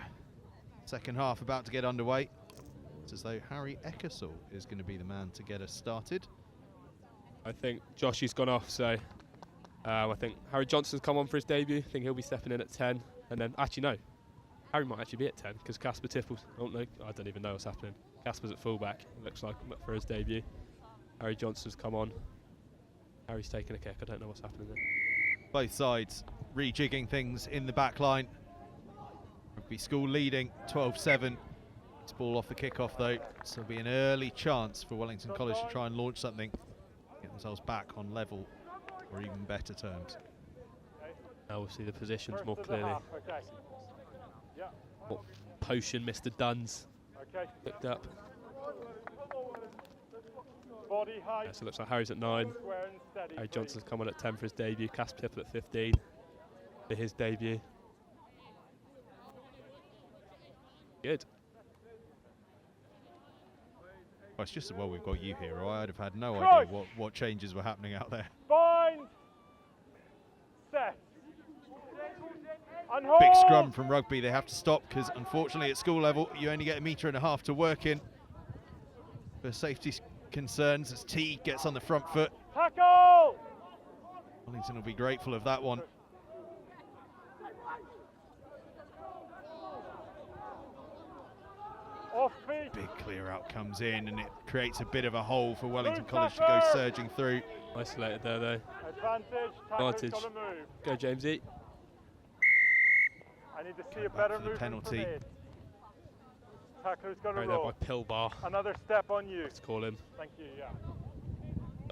Speaker 1: Second half about to get underway. It's as though Harry Eckersall is going to be the man to get us started.
Speaker 2: I think Joshy's gone off, so I think Harry Johnson's come on for his debut. I think he'll be stepping in at 10. And then, actually, no. Harry might actually be at 10 because Casper Tipples, I don't even know what's happening. Casper's at fullback, it looks like, for his debut. Harry Johnson's come on. Harry's taking a kick, I don't know what's happening there.
Speaker 1: Both sides rejigging things in the back line. Rugby School leading 12-7. It's ball off the kickoff though, so there'll be an early chance for Wellington College to try and launch something, get themselves back on level or even better terms.
Speaker 2: Now we'll see the positions more clearly. What potion Mr. Dunn's picked up.
Speaker 3: Body height.
Speaker 2: So it looks like Harry's at 9.
Speaker 3: Square and steady,
Speaker 2: Harry
Speaker 3: please.
Speaker 2: Johnson's come on at 10 for his debut. Casper Tipple at 15 for his debut. Good.
Speaker 1: Well, it's just as well we've got you here, or I'd have had no idea what changes were happening out there.
Speaker 3: Bind. Set. And hold.
Speaker 1: Big scrum from rugby. They have to stop because, unfortunately, at school level, you only get 1.5 meters to work in. For safety concerns, as T gets on the front foot.
Speaker 3: Tackle.
Speaker 1: Wellington will be grateful of that one.
Speaker 3: Off feet.
Speaker 1: Big clear out comes in, and it creates a bit of a hole for Wellington College to go surging through.
Speaker 2: Isolated there, though.
Speaker 3: Advantage. Tackler's
Speaker 2: Advantage.
Speaker 3: got to move.
Speaker 2: Go, Jamesy.
Speaker 3: I need to see
Speaker 1: Go
Speaker 3: a
Speaker 1: back
Speaker 3: better
Speaker 1: for the
Speaker 3: movement
Speaker 1: penalty.
Speaker 3: from it. Tackler's got to
Speaker 2: Right there by
Speaker 3: roll.
Speaker 2: Pill Bar.
Speaker 3: Another step on you.
Speaker 2: Let's call him.
Speaker 3: Thank you, yeah.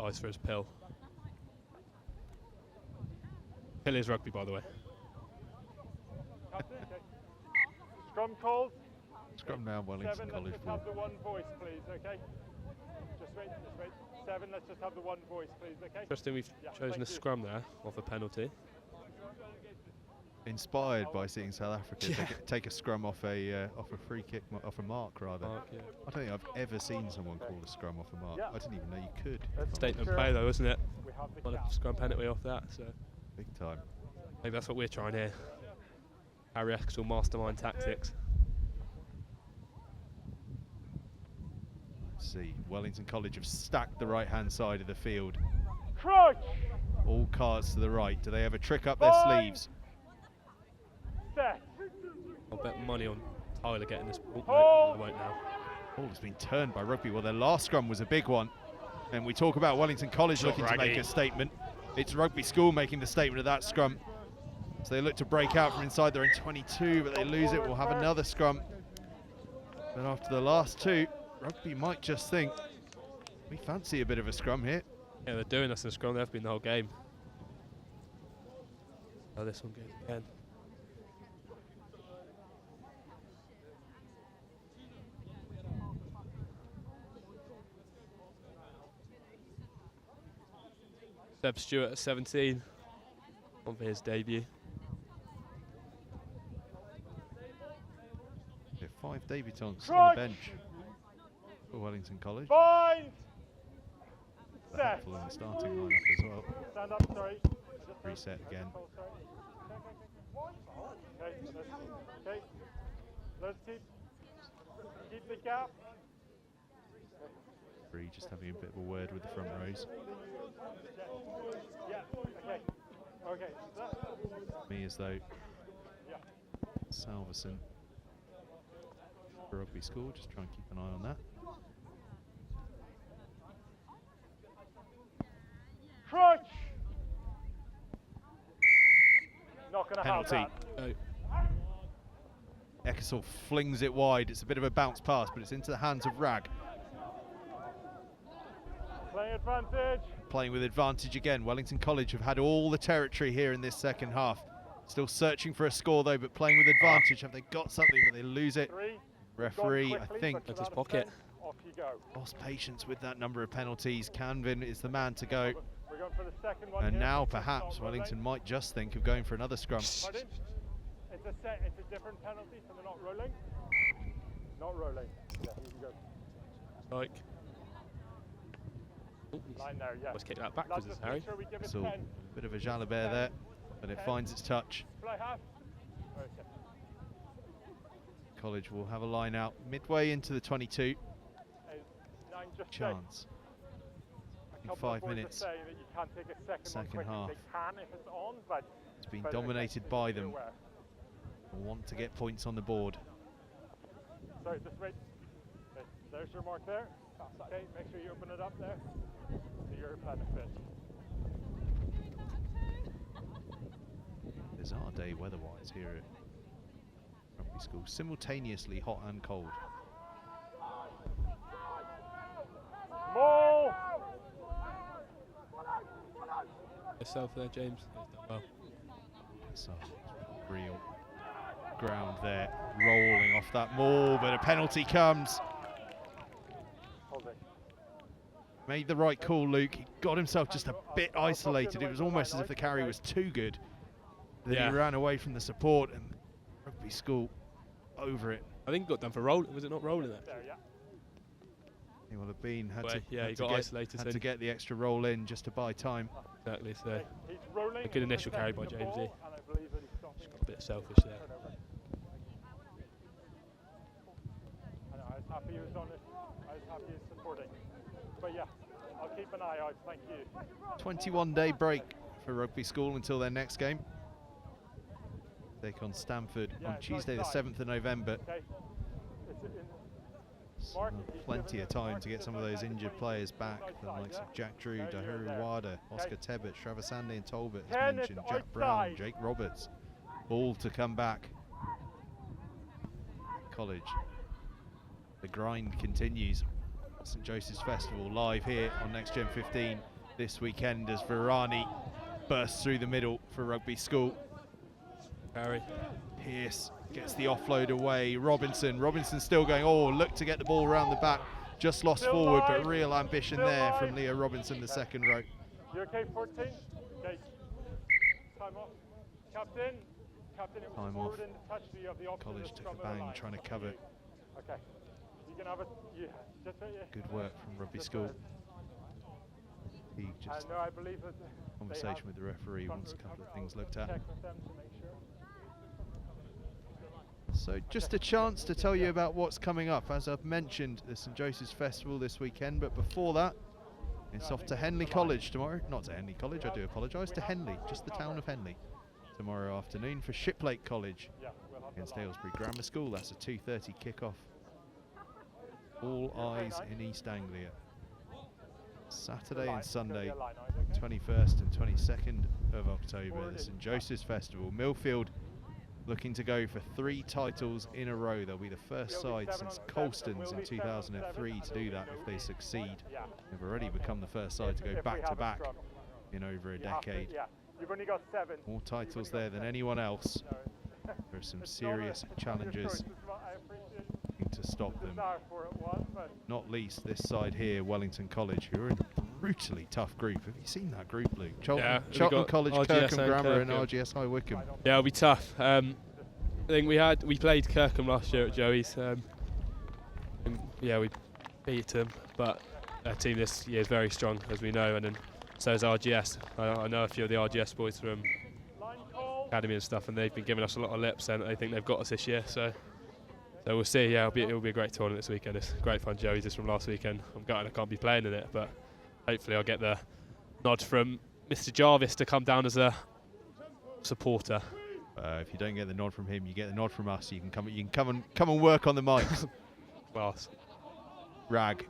Speaker 2: Nice for his pill. Pill is rugby, by the way.
Speaker 3: Captain, okay. Scrum calls.
Speaker 1: Scrum now, Wellington
Speaker 3: 7,
Speaker 1: College
Speaker 3: let's just
Speaker 1: ball.
Speaker 3: have the one voice, please, okay? Just wait, just wait. 7, let's just have the one voice, please, okay?
Speaker 2: Interesting, we've
Speaker 3: Yeah,
Speaker 2: chosen
Speaker 3: thank
Speaker 2: a
Speaker 3: you.
Speaker 2: scrum there off a penalty.
Speaker 1: Inspired by seeing South Africa
Speaker 2: Yeah.
Speaker 1: take a scrum off a free kick, off a mark rather.
Speaker 2: Mark, yeah.
Speaker 1: I don't think I've ever seen someone call a scrum off a mark.
Speaker 3: Yeah.
Speaker 1: I didn't even know you could.
Speaker 3: Let's
Speaker 2: Statement
Speaker 3: make
Speaker 2: play,
Speaker 3: sure
Speaker 2: though, isn't it?
Speaker 3: we have the
Speaker 2: Got
Speaker 3: cap.
Speaker 2: a scrum penalty off that, so
Speaker 1: Big time.
Speaker 2: maybe that's what we're trying here. Harry Axel mastermind tactics.
Speaker 1: Let's see, Wellington College have stacked the right-hand side of the field.
Speaker 3: Crouch.
Speaker 1: All cards to the right. Do they have a trick up their
Speaker 3: Bind.
Speaker 1: sleeves?
Speaker 3: Set.
Speaker 2: I'll bet money on Tyler getting this ball. No,
Speaker 3: Hold.
Speaker 2: I won't now.
Speaker 1: Ball has been turned by rugby. Well, their last scrum was a big one. And we talk about Wellington College
Speaker 2: Shot
Speaker 1: looking to make
Speaker 2: raggy.
Speaker 1: a statement. It's Rugby School making the statement of that scrum. So they look to break out from inside their own 22, but they lose it. We'll have another scrum. But after the last two, rugby might just think, we fancy a bit of a scrum here.
Speaker 2: Yeah, they're doing us in scrum. They've been the whole game. Oh, this one goes again. Seb Stewart at 17 on for his debut.
Speaker 1: Yeah, 5 debutants on
Speaker 3: Crunch.
Speaker 1: the bench for Wellington College.
Speaker 3: Bind.
Speaker 1: They're
Speaker 3: Set.
Speaker 1: helpful in the starting lineup as well.
Speaker 3: Stand up, sorry.
Speaker 1: Reset again.
Speaker 3: Okay, let's keep the gap.
Speaker 1: Free just having a bit of a word with the front rows.
Speaker 3: Yeah, okay.
Speaker 1: Me as though
Speaker 3: Yeah.
Speaker 1: Salverson for Rugby School, just try and keep an eye on that.
Speaker 3: Crunch. Not going to have
Speaker 1: Penalty.
Speaker 3: that.
Speaker 1: Ekersall flings it wide. It's a bit of a bounce pass, but it's into the hands of Rag.
Speaker 3: Playing advantage.
Speaker 1: Playing with advantage again. Wellington College have had all the territory here in this second half. Still searching for a score though, but playing with advantage. Have they got something, but they lose it?
Speaker 3: 3.
Speaker 1: Referee,
Speaker 3: Gone
Speaker 1: I
Speaker 3: quickly,
Speaker 1: think,
Speaker 3: but
Speaker 2: That's his
Speaker 3: without
Speaker 2: pocket.
Speaker 3: offence, Off you go.
Speaker 1: lost patience with that number of penalties. Canvin is the man to go.
Speaker 3: We're going for the second one
Speaker 1: And
Speaker 3: here.
Speaker 1: now
Speaker 3: It's
Speaker 1: perhaps
Speaker 3: not
Speaker 1: Wellington might just think of going for another scrum.
Speaker 3: Pardon? It's a different penalty, so they're not rolling. Not rolling. Yeah, here you go.
Speaker 2: Like. Oh, he's
Speaker 3: Line there, yeah.
Speaker 2: almost kicked that
Speaker 3: Lads,
Speaker 2: backwards,
Speaker 3: just
Speaker 2: Harry.
Speaker 3: make sure we give it
Speaker 1: So
Speaker 3: 10.
Speaker 1: a bit of a Jalabert there, but it finds its touch.
Speaker 3: Fly half. Okay.
Speaker 1: College will have a line out midway into the 22.
Speaker 3: Hey, 9 just
Speaker 1: Chance.
Speaker 3: A couple
Speaker 1: 5
Speaker 3: of boys are
Speaker 1: minutes.
Speaker 3: saying that you can't take a second
Speaker 1: Second
Speaker 3: one quickly.
Speaker 1: half.
Speaker 3: They can if it's on, but
Speaker 1: It's been
Speaker 3: but
Speaker 1: dominated
Speaker 3: okay,
Speaker 1: by
Speaker 3: be
Speaker 1: them.
Speaker 3: aware.
Speaker 1: Want to get points on the board.
Speaker 3: Sorry, just wait. Okay, there's your mark there. Okay, make sure you open it up there to your benefit.
Speaker 1: Bizarre day weather-wise here at Rugby School. Simultaneously hot and cold.
Speaker 3: Maul!
Speaker 2: Yourself there, James. He's done well.
Speaker 1: So real ground there, rolling off that maul, but a penalty comes.
Speaker 3: Hold it.
Speaker 1: Made the right call, Luke. He got himself just a bit isolated. It was almost as if the carry was too good. Then he ran away from the support, and Rugby School over it.
Speaker 2: I think he got done for rolling. Was it not rolling that?
Speaker 1: He will have been.
Speaker 2: He got isolated.
Speaker 1: Had to get the extra roll in just to buy time.
Speaker 2: Exactly. So a good initial carry by Jamesy. Just got a bit selfish there.
Speaker 3: I was happy he was on it. I was happy he was supporting. But yeah, I'll keep an eye out. Thank you.
Speaker 1: 21-day break for Rugby School until their next game. Take on Stamford on Tuesday the 7th of November. So plenty of time to get some of those injured players back. The likes of Jack Drew, Dahiru Wada, Oscar Tebbett, Stravasande and Talbot as mentioned, Jack Brown, Jake Roberts, all to come back. College. The grind continues. St Joseph's Festival live here on Next Gen 15 this weekend as Virani bursts through the middle for Rugby School.
Speaker 2: Carry.
Speaker 1: Pearce gets the offload away. Robinson still going. Oh, look to get the ball around the back. Just lost forward, but real ambition there from Leo Robinson, the second row.
Speaker 3: You okay, 14? Okay. Time off. Captain, it was
Speaker 1: Time
Speaker 3: forward
Speaker 1: off.
Speaker 3: in the touch of the
Speaker 1: College took a bang trying to cover.
Speaker 3: Okay. You can have it.
Speaker 1: Good work from Rugby School. He just
Speaker 3: I believe that
Speaker 1: conversation with the referee once a couple of things looked at.
Speaker 3: check with them to make sure.
Speaker 1: So just a chance to tell you about what's coming up. As I've mentioned, the St Joseph's Festival this weekend, but before that, it's off to Henley College tomorrow. Not to Henley College, I do apologise, to Henley, just the town of Henley. Tomorrow afternoon for Shiplake College against Aylesbury Grammar School. That's a 2:30 kickoff. All eyes in East Anglia. Saturday and Sunday, 21st and 22nd of October, the St Joseph's Festival. Millfield looking to go for 3 titles in a row. They'll be the first side since Colston's in 2003 to do that if they succeed. They've already become the first side to go back-to-back in over a decade.
Speaker 3: You've only got 7.
Speaker 1: More titles there than anyone else. There are some serious challenges to stop them. Not least this side here, Wellington College, who are in a brutally tough group. Have you seen that group, Luke? Charlton College,
Speaker 2: RGS
Speaker 1: Kirkham Grammar and RGS High Wycombe.
Speaker 2: Yeah, it'll be tough. I think we played Kirkham last year at Joey's. And yeah, we beat them, but their team this year is very strong, as we know, and then so is RGS. I know a few of the RGS boys from academy and stuff, and they've been giving us a lot of lips, and they think they've got us this year. So we'll see. Yeah, it'll be a great tournament this weekend. It's great fun. Joey's is from last weekend. I'm gutted I can't be playing in it, but hopefully I'll get the nod from Mr. Jarvis to come down as a supporter.
Speaker 1: If you don't get the nod from him, you get the nod from us. You can come and work on the mics.
Speaker 2: Class.
Speaker 1: Rag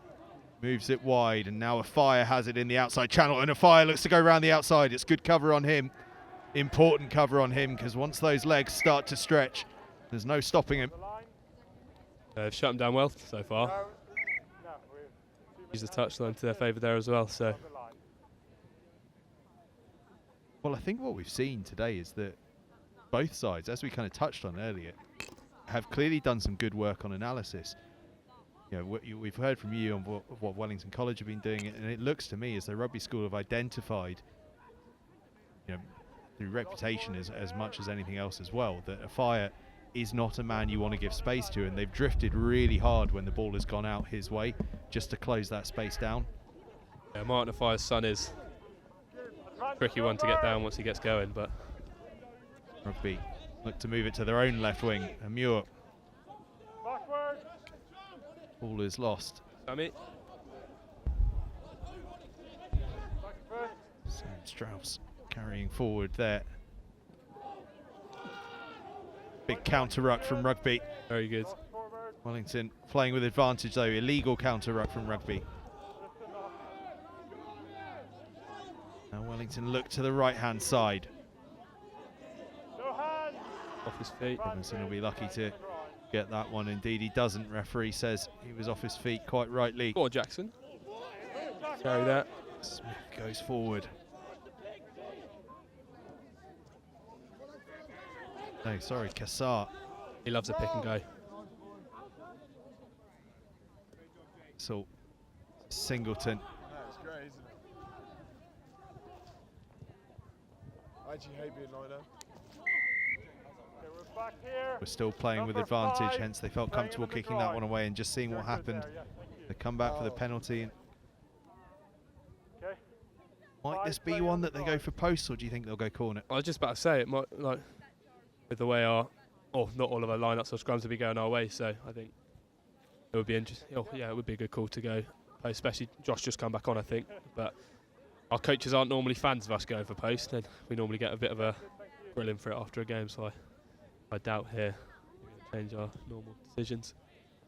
Speaker 1: moves it wide, and now Afire has it in the outside channel, and Afire looks to go around the outside. It's good cover on him. Important cover on him, because once those legs start to stretch, there's no stopping him.
Speaker 2: They've shut them down well so far. Use the touchline to their favour there as well. So,
Speaker 1: well, I think what we've seen today is that both sides, as we kind of touched on earlier, have clearly done some good work on analysis. You know, we've heard from you on what Wellington College have been doing, and it looks to me as though Rugby School have identified, you know, through reputation as much as anything else as well, that Afire is not a man you want to give space to, and they've drifted really hard when the ball has gone out his way just to close that space down.
Speaker 2: Yeah, Martin Afire's son is a tricky one to get down once he gets going, but
Speaker 1: Rugby look to move it to their own left wing, and Muir. Ball is lost.
Speaker 2: Sammy.
Speaker 1: Sam Strauss carrying forward there. Big counter ruck from Rugby.
Speaker 2: Very good.
Speaker 1: Wellington playing with advantage though. Illegal counter ruck from Rugby. Now Wellington look to the right hand side.
Speaker 2: Off his feet.
Speaker 1: Robinson will be lucky to get that one. Indeed he doesn't. Referee says he was off his feet quite rightly.
Speaker 2: Go on, Jackson. Carry that.
Speaker 1: Smith goes forward. No, sorry, Cassar.
Speaker 2: He loves a pick and go.
Speaker 1: So Singleton
Speaker 5: I actually hate being lined up.
Speaker 3: Okay, we're back here.
Speaker 1: We're still playing with
Speaker 3: Number
Speaker 1: advantage,
Speaker 3: 5,
Speaker 1: hence they felt
Speaker 3: playing
Speaker 1: comfortable
Speaker 3: in the
Speaker 1: kicking that
Speaker 3: ground.
Speaker 1: one away and just seeing what
Speaker 3: Very good
Speaker 1: happened.
Speaker 3: there, yeah, thank you.
Speaker 1: They come back for the penalty. And
Speaker 3: Okay.
Speaker 1: might
Speaker 3: Five
Speaker 1: this be
Speaker 3: playing
Speaker 1: one
Speaker 3: on
Speaker 1: that
Speaker 3: the
Speaker 1: they go
Speaker 3: ground.
Speaker 1: for posts, or do you think they'll go corner?
Speaker 2: I was just about to say it might, like, with the way our, not all of our lineups or scrums will be going our way, so I think it would be interesting. Oh, yeah, it would be a good call to go post, especially Josh just come back on, I think. But our coaches aren't normally fans of us going for post, and we normally get a bit of a grilling for it after a game, so I doubt here we're going to change our normal decisions.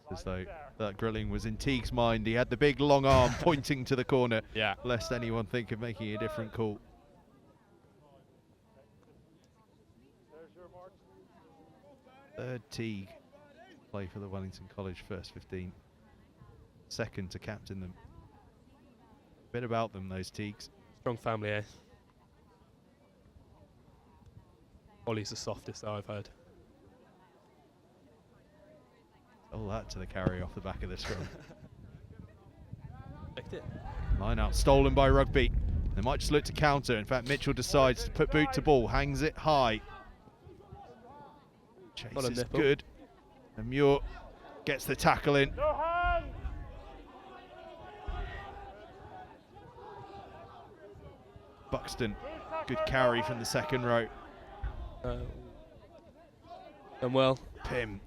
Speaker 1: As though that grilling was in Teague's mind. He had the big long arm pointing to the corner,
Speaker 2: Yeah.
Speaker 1: lest anyone think of making a different call.
Speaker 3: There's your mark.
Speaker 1: Third Teague play for the Wellington College first 15. Second to captain them. Bit about them, those Teagues.
Speaker 2: Strong family, eh? Ollie's the softest I've heard.
Speaker 1: All that to the carry off the back of the scrum.
Speaker 2: Picked it.
Speaker 1: Line out, stolen by Rugby. They might just look to counter. In fact, Mitchell decides to put boot to ball, hangs it high. Chase
Speaker 2: Got a
Speaker 1: is
Speaker 2: nipple.
Speaker 1: good. And Muir gets the tackle in.
Speaker 3: No hands.
Speaker 1: Buxton, good carry from the second row.
Speaker 2: And well,
Speaker 1: Pim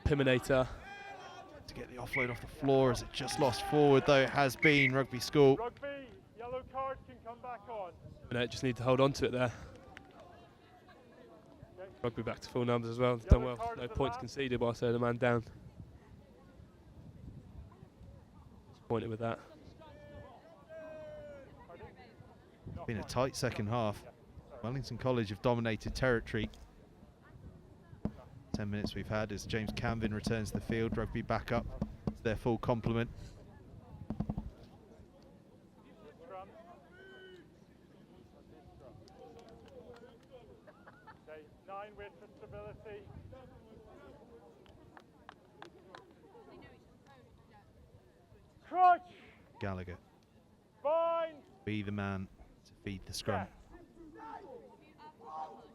Speaker 2: Piminator.
Speaker 1: to get the offload off the floor as it just lost forward, though it has been Rugby School.
Speaker 3: Rugby, yellow card can come back on.
Speaker 2: And just need to hold on to it there. Rugby back to full numbers as well. Done well. No points conceded whilst they had a man down. Disappointed with that.
Speaker 1: Been a tight second half. Wellington College have dominated territory. 10 minutes we've had as James Camvin returns to the field. Rugby back up to their full complement.
Speaker 3: Okay, 9 wait for stability. Crutch.
Speaker 1: Gallagher,
Speaker 3: Bind.
Speaker 1: be the man to feed the scrum.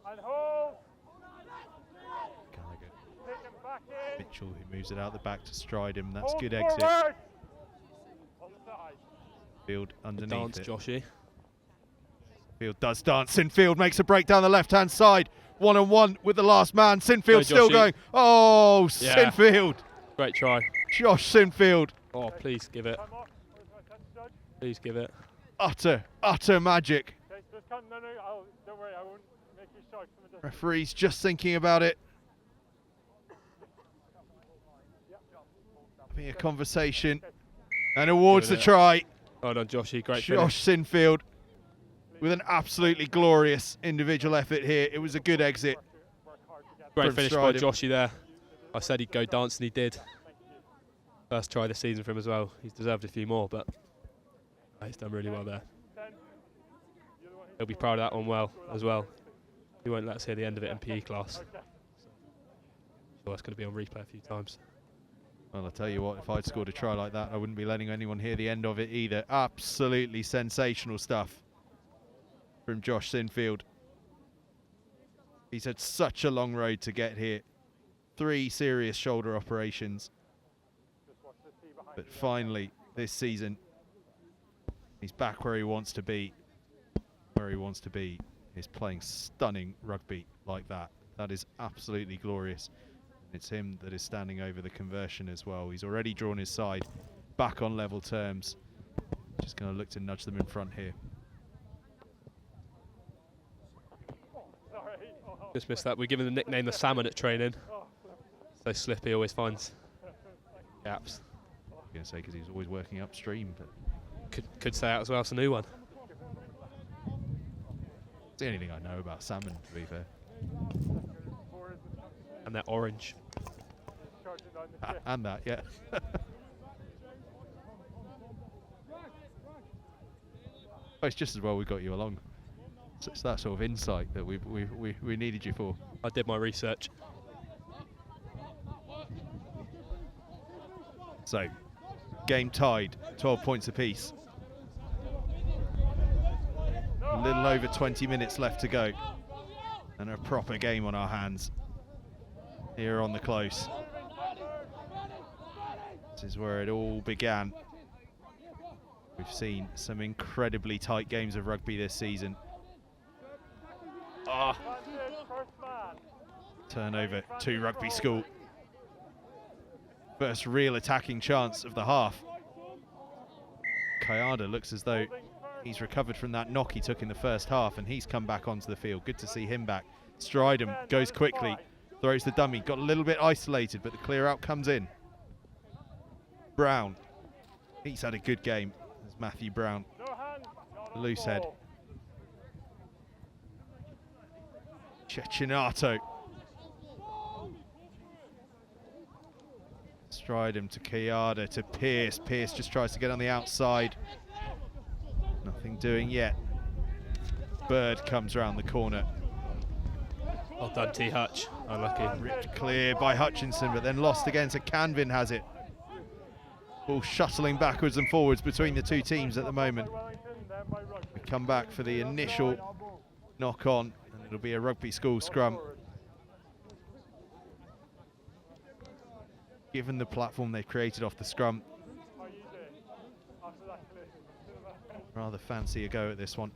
Speaker 3: And hold.
Speaker 1: Gallagher,
Speaker 3: Take him back in.
Speaker 1: Mitchell who moves it out the back to stride him. That's
Speaker 3: Hold
Speaker 1: good exit.
Speaker 3: forward. Offside.
Speaker 1: Field underneath
Speaker 2: Dance,
Speaker 1: it.
Speaker 2: Joshy.
Speaker 1: Field does dance. Sinfield makes a break down the left-hand side. 1-on-1 with the last man. Sinfield still
Speaker 2: Joshy.
Speaker 1: going. Oh,
Speaker 2: Yeah.
Speaker 1: Sinfield.
Speaker 2: Great try.
Speaker 1: Josh Sinfield.
Speaker 2: Oh, please give it.
Speaker 3: Time off. Where's my touch judge?
Speaker 2: Please give it.
Speaker 1: Utter magic.
Speaker 3: Okay, just come. No, don't worry. I won't make you shout from a distance.
Speaker 1: Referee's just thinking about it. Having a conversation. And awards the
Speaker 2: Give it
Speaker 1: try.
Speaker 2: Well done, Joshy. Great
Speaker 1: Josh Sinfield with an absolutely glorious individual effort here. It was a good exit.
Speaker 3: Work hard to get
Speaker 2: finish. Great
Speaker 1: from
Speaker 2: finish by
Speaker 1: Stridham.
Speaker 2: Joshy there. I said he'd go dance and he did. First try this season for him as well. He's deserved a few more, but he's done really well there.
Speaker 3: 10. You're the one who
Speaker 2: He'll be proud of that one as well. He won't let us hear the end of it in PE class.
Speaker 3: Okay.
Speaker 2: So that's going to be on replay a few times.
Speaker 1: Well, I'll tell you what, if I'd scored a try like that, I wouldn't be letting anyone hear the end of it either. Absolutely sensational stuff from Josh Sinfield. He's had such a long road to get here. 3 serious shoulder operations.
Speaker 3: Just watch the T behind
Speaker 1: But
Speaker 3: you.
Speaker 1: finally, this season, he's back where he wants to be. Where he wants to be is playing stunning rugby like that. That is absolutely glorious. It's him that is standing over the conversion as well. He's already drawn his side back on level terms. Just going to look to nudge them in front here.
Speaker 3: Sorry. Oh,
Speaker 2: Just missed that. We're given the nickname the Salmon at training. So Slippy always finds gaps.
Speaker 1: I'm going to say because he's always working upstream, but
Speaker 2: Could say out as well. It's a new one.
Speaker 1: it's the only thing I know about salmon, to be fair.
Speaker 2: And they're orange.
Speaker 3: charging down the chip.
Speaker 1: And that, yeah. Well, it's just as well we got you along. So it's that sort of insight that we needed you for.
Speaker 2: I did my research.
Speaker 1: So, game tied, 12 points apiece.
Speaker 3: No
Speaker 1: A little over 20 minutes left to go. And a proper game on our hands here on the close. This is where it all began. We've seen some incredibly tight games of rugby this season. Turnover to Rugby School. First real attacking chance of the half. Kayada looks as though he's recovered from that knock he took in the first half, and he's come back onto the field. Good to see him back. Stridham goes quickly, throws the dummy, got a little bit isolated, but the clear out comes in. Brown, he's had a good game. There's Matthew Brown, loose head. Cecchinato. Stridham to Kayada to Pearce. Pearce just tries to get on the outside. Nothing doing yet. Bird comes around the corner.
Speaker 2: Well done, T. Hutch. Unlucky.
Speaker 1: Ripped clear by Hutchinson, but then lost again, so Canvin has it. Ball shuttling backwards and forwards between the two teams at the moment. We come back for the initial knock on, and it'll be a Rugby School scrum. Given the platform they've created off the scrum, rather fancy a go at this one.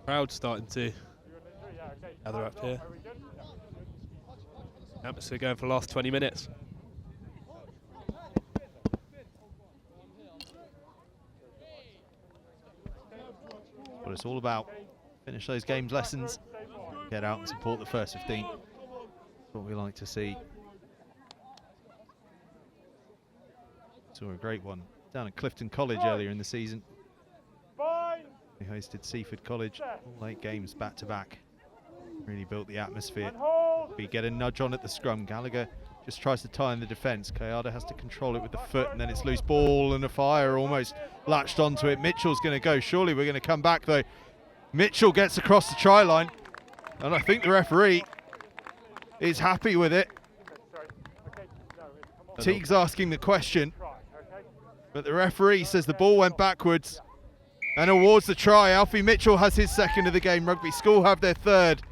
Speaker 2: Crowd starting to gather up here. Atmosphere going for the last 20 minutes.
Speaker 1: What it's all about. Finish those games lessons, get out and support the first 15. That's what we like to see. Saw a great one down at Clifton College earlier in the season. We hosted Seaford College, all 8 games back to back. Really built the atmosphere. We get a nudge on at the scrum. Gallagher just tries to tie in the defence. Kayada has to control it with the foot, and then it's loose ball, and a fire almost latched onto it. Mitchell's going to go. Surely we're going to come back though. Mitchell gets across the try line, and I think the referee is happy with it. Teague's asking the question, but the referee says the ball went backwards and awards the try. Alfie Mitchell has his second of the game. Rugby School have their third.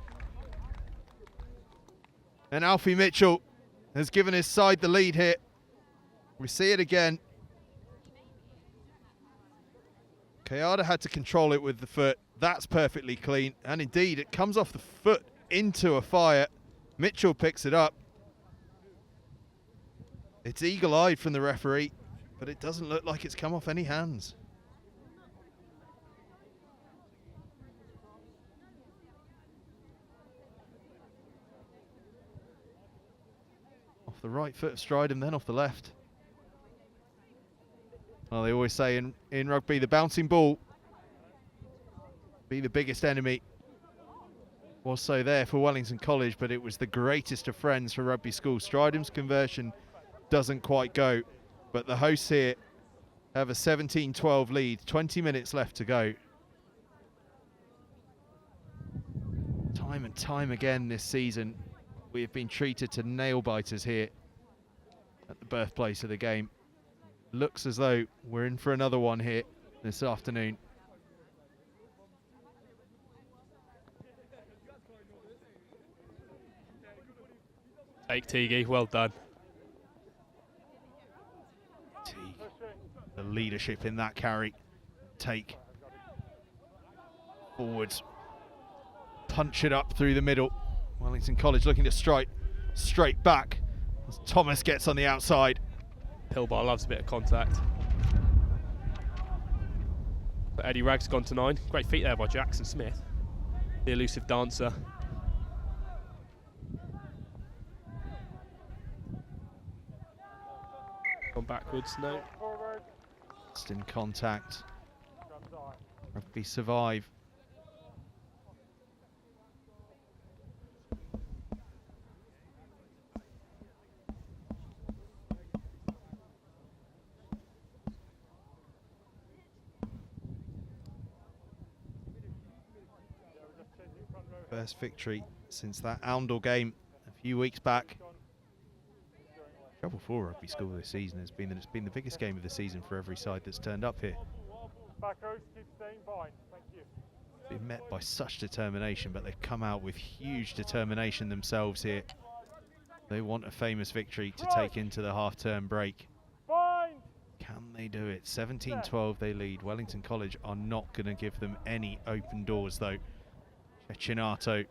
Speaker 1: And Alfie Mitchell has given his side the lead here. We see it again. Kayada had to control it with the foot. That's perfectly clean. And indeed, it comes off the foot into a fire. Mitchell picks it up. It's eagle-eyed from the referee, but it doesn't look like it's come off any hands. The right foot of Stridham, then off the left. Well, they always say in rugby, the bouncing ball be the biggest enemy. Was so there for Wellington College, but it was the greatest of friends for Rugby School. Stridham's conversion doesn't quite go, but the hosts here have a 17-12 lead, 20 minutes left to go. Time and time again this season, we have been treated to nail-biters here at the birthplace of the game. Looks as though we're in for another one here this afternoon.
Speaker 2: Take Teague, well done.
Speaker 1: Teague, the leadership in that carry. Take forwards, punch it up through the middle. Wellington College looking to strike straight back as Thomas gets on the outside.
Speaker 2: Pilbar loves a bit of contact. But Eddie Ragg's gone to 9. Great feet there by Jackson Smith, the elusive dancer. Gone backwards, no.
Speaker 1: Just in contact. Rugby survive. first victory since that Oundle game a few weeks back. Trouble for Rugby School this season has been that it's been the biggest game of the season for every side that's turned up here.
Speaker 3: Back rows, keep staying fine. Thank you.
Speaker 1: Been met by such determination, but they've come out with huge determination themselves here. They want a famous victory to take into the half-term break.
Speaker 3: Fine.
Speaker 1: Can they do it? 17-12 they lead. Wellington College are not going to give them any open doors though. Cecchinato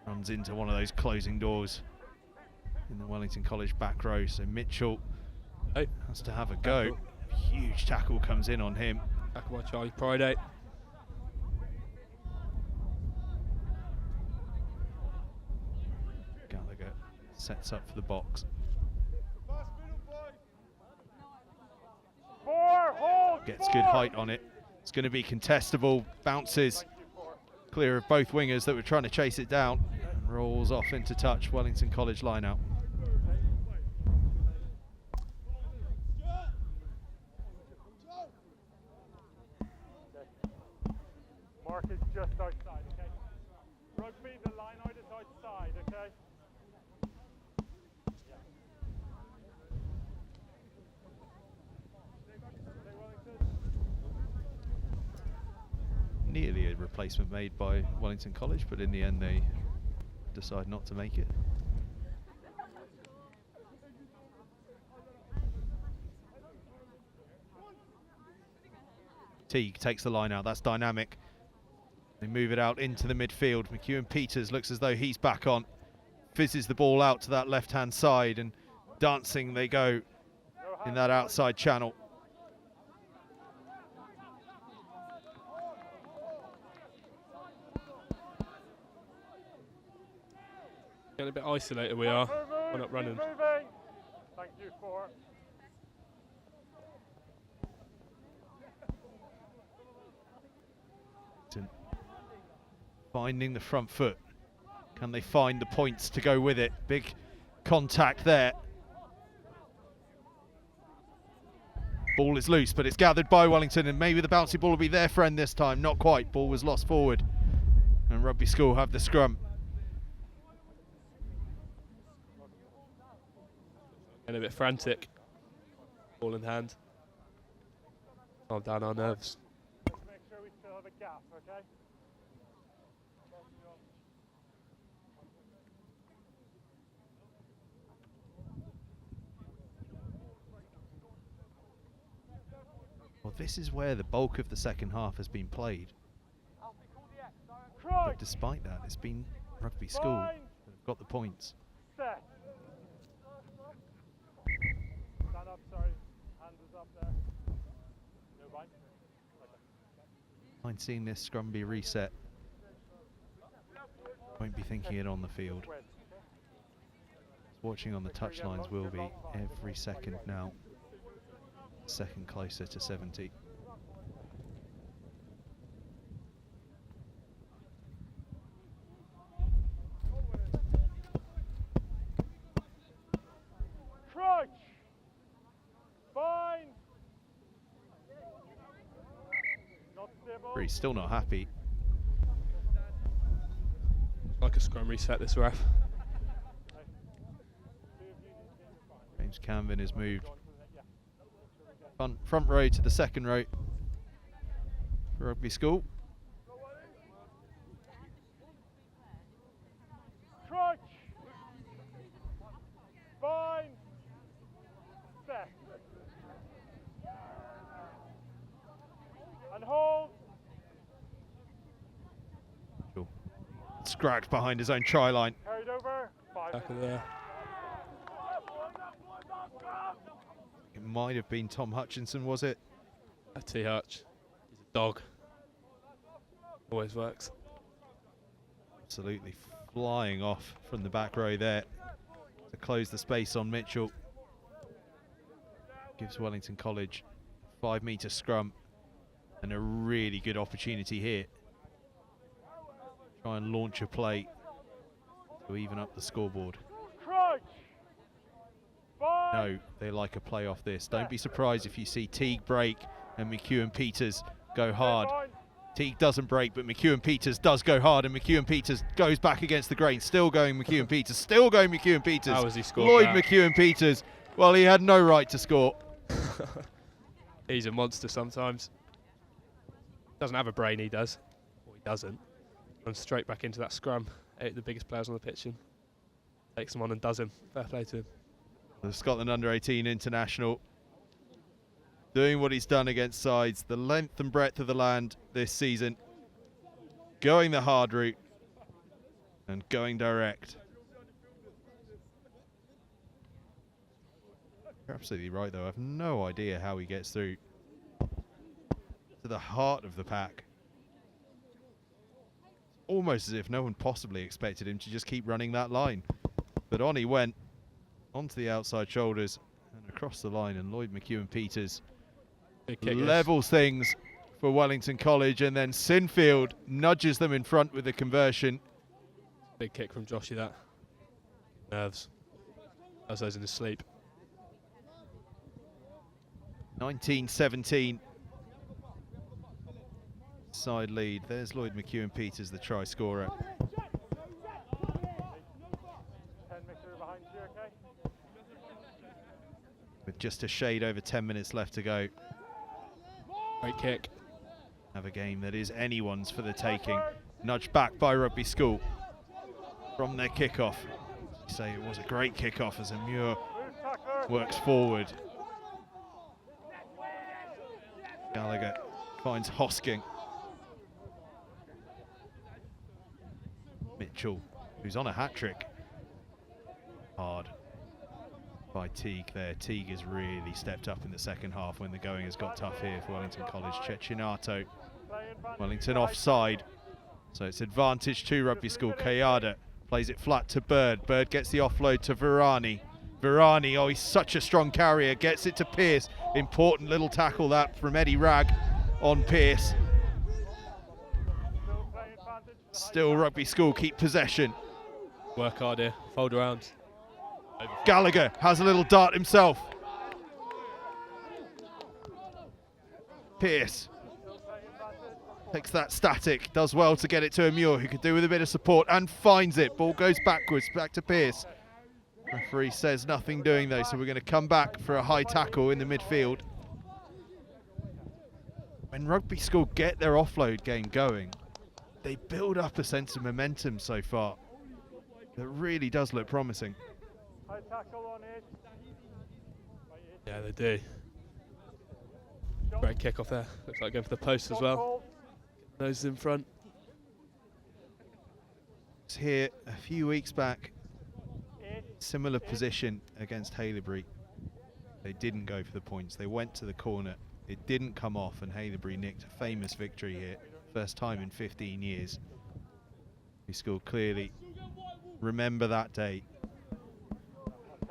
Speaker 1: runs into one of those closing doors in the Wellington College back row, so Mitchell has to have a go. Huge tackle comes in on him.
Speaker 2: Tackle by Charlie Pridate.
Speaker 1: Gallagher sets up for the box.
Speaker 3: 4, hold.
Speaker 1: Gets good height on it. It's going to be contestable. Bounces clear of both wingers that were trying to chase it down and rolls off into touch. Wellington College line out.
Speaker 3: Mark is just outside, okay? Rugby, the line out is outside, okay?
Speaker 1: Nearly a replacement made by Wellington College, but in the end they decide not to make it. Teague takes the line out, that's dynamic. They move it out into the midfield. McEwen-Peters looks as though he's back on. Fizzes the ball out to that left-hand side and dancing they go in that outside channel.
Speaker 2: Getting a bit isolated we are. We're not running.
Speaker 3: Thank you for.
Speaker 1: Finding the front foot. Can they find the points to go with it? Big contact there. Ball is loose, but it's gathered by Wellington, and maybe the bouncy ball will be their friend this time. Not quite. Ball was lost forward, and Rugby School have the scrum.
Speaker 2: And a bit frantic. Ball in hand. Calm down our nerves.
Speaker 3: Make sure we still have a gap, okay?
Speaker 1: Well, this is where the bulk of the second half has been played. But despite that, it's been Rugby School that have got the points.
Speaker 3: Set. Stand up, sorry. Hand is up there. No bind.
Speaker 1: Mind seeing this scrum be reset. Won't be thinking it on the field. Watching on the touchlines will be every second now. Second closer to 70.
Speaker 3: Crouch. Fine. Not stable.
Speaker 1: But he's still not happy.
Speaker 2: Like a scrum reset this ref.
Speaker 1: James Canvin has moved front row to the second row for Rugby School.
Speaker 3: Crouch. Fine. Set. And hold.
Speaker 1: Scragged behind his own try line.
Speaker 3: Carried over. 5
Speaker 2: Back of there.
Speaker 1: It might have been Tom Hutchinson, was it?
Speaker 2: A T Hutch. He's a dog. Always works.
Speaker 1: Absolutely flying off from the back row there to close the space on Mitchell. Gives Wellington College 5 metre scrum and a really good opportunity here. Try and launch a play to even up the scoreboard.
Speaker 3: Crouch. Fine.
Speaker 1: No, they like a play off this. Don't be surprised if you see Teague break and McEwen-Peters go hard. Teague doesn't break, but McEwen-Peters does go hard, and McEwen-Peters goes back against the grain. Still going McEwen-Peters, still going McEwen-Peters.
Speaker 2: How has he scored
Speaker 1: Lloyd
Speaker 2: that?
Speaker 1: McEwen-Peters, well, he had no right to score.
Speaker 2: He's a monster sometimes. Doesn't have a brain, he does. Or he doesn't. Runs straight back into that scrum. 8 of the biggest players on the pitch and takes them on and does him. Fair play to him.
Speaker 1: The Scotland under-18 international, doing what he's done against sides, the length and breadth of the land this season, going the hard route and going direct. You're absolutely right, though. I have no idea how he gets through to the heart of the pack. Almost as if no one possibly expected him to just keep running that line. But on he went, onto the outside shoulders and across the line, and Lloyd McEwen-Peters levels things for Wellington College, and then Sinfield nudges them in front with the conversion.
Speaker 2: Big kick from Joshy, that. Nerves. Does those in his sleep.
Speaker 1: 19-17. Side lead. There's Lloyd McEwen-Peters, the try scorer. With just a shade over 10 minutes left to go.
Speaker 2: Great kick.
Speaker 1: Have a game that is anyone's for the taking. Nudged back by Rugby School from their kickoff. You say it was a great kickoff as Muir works forward. Gallagher finds Hosking. Mitchell, who's on a hat-trick. Hard by Teague there. Teague has really stepped up in the second half when the going has got tough here for Wellington College. Cecchinato, Wellington offside. So it's advantage to Rugby School. Kayada plays it flat to Bird. Bird gets the offload to Virani. Virani, oh, he's such a strong carrier. Gets it to Pearce. Important little tackle that from Eddie Ragg on Pearce. Still Rugby School keep possession.
Speaker 2: Work hard here. Fold around.
Speaker 1: Gallagher has a little dart himself. Pearce takes that static, does well to get it to Muir, who could do with a bit of support, and finds it. Ball goes backwards, back to Pearce. Referee says nothing doing though, so we're going to come back for a high tackle in the midfield. When Rugby School get their offload game going, they build up a sense of momentum so far that really does look promising.
Speaker 3: High tackle on it.
Speaker 2: Yeah, they do. Great kick off there. Looks like going for the post as well. Nose in front.
Speaker 1: It's here a few weeks back. Similar position against Haileybury. They didn't go for the points. They went to the corner. It didn't come off, and Haileybury nicked a famous victory here. First time in 15 years. The school clearly remember that day.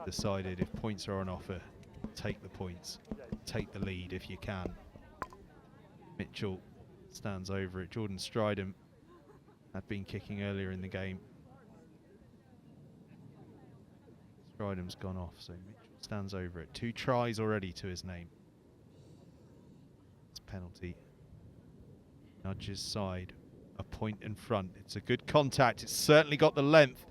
Speaker 1: Decided if points are on offer, take the points. Take the lead if you can. Mitchell stands over it. Jordan Stridham had been kicking earlier in the game. Stridham's gone off, so Mitchell stands over it. 2 tries already to his name. It's penalty. Nudges side. A point in front. It's a good contact. It's certainly got the length.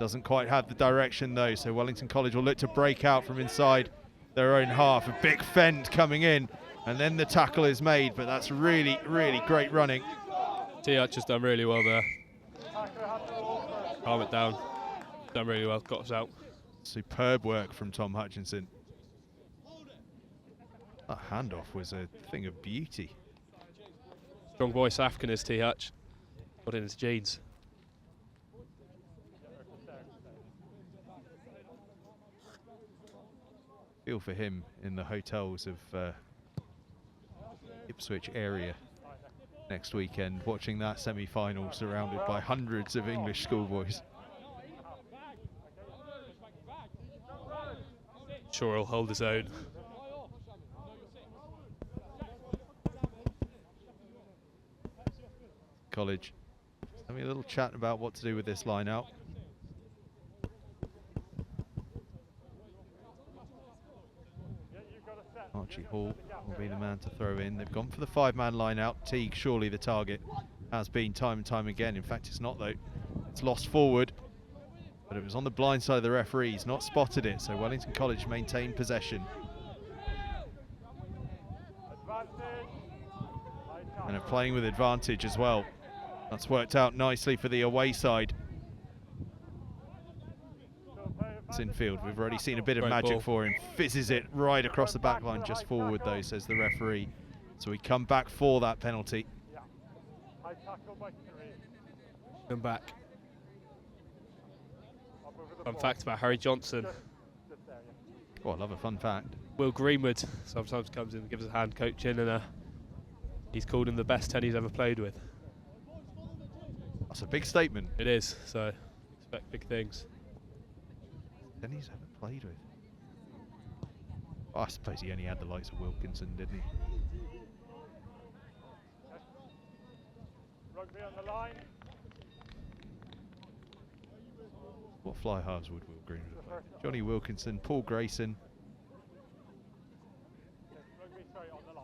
Speaker 1: Doesn't quite have the direction though, so Wellington College will look to break out from inside their own half. A big fend coming in, and then the tackle is made, but that's really, really great running.
Speaker 2: T. Hutch has done really well there. Calm it down. Done really well, got us out.
Speaker 1: Superb work from Tom Hutchinson. That handoff was a thing of beauty.
Speaker 2: Strong boy South African is T. Hutch. Got in his jeans.
Speaker 1: Feel for him in the hotels of Ipswich area next weekend, watching that semi-final surrounded by hundreds of English schoolboys.
Speaker 2: Sure, he'll hold his own.
Speaker 1: College, having a little chat about what to do with this line out. Archie Hall will be the man to throw in. They've gone for the 5-man line out. Teague surely the target, has been time and time again. In fact, it's not though. It's lost forward, but it was on the blind side of the referee. He's not spotted it, so Wellington College maintain possession. And are playing with advantage as well. That's worked out nicely for the away side. It's infield. We've already seen a bit of
Speaker 2: Great
Speaker 1: magic
Speaker 2: ball.
Speaker 1: for him. Fizzes it right across the back line, just forward though, says the referee. So we come back for that penalty.
Speaker 2: Come back. Fun fact about Harry Johnson.
Speaker 1: Oh, I love a fun fact.
Speaker 2: Will Greenwood sometimes comes in and gives us a hand coaching, and he's called him the best 10 he's ever played with.
Speaker 1: That's a big statement.
Speaker 2: It is, so expect big things.
Speaker 1: 10 he's ever played with. Oh, I suppose he only had the likes of Wilkinson, didn't he?
Speaker 3: Rugby on the line.
Speaker 1: What fly halves would Will Greenwood have played? Johnny Wilkinson, Paul Grayson.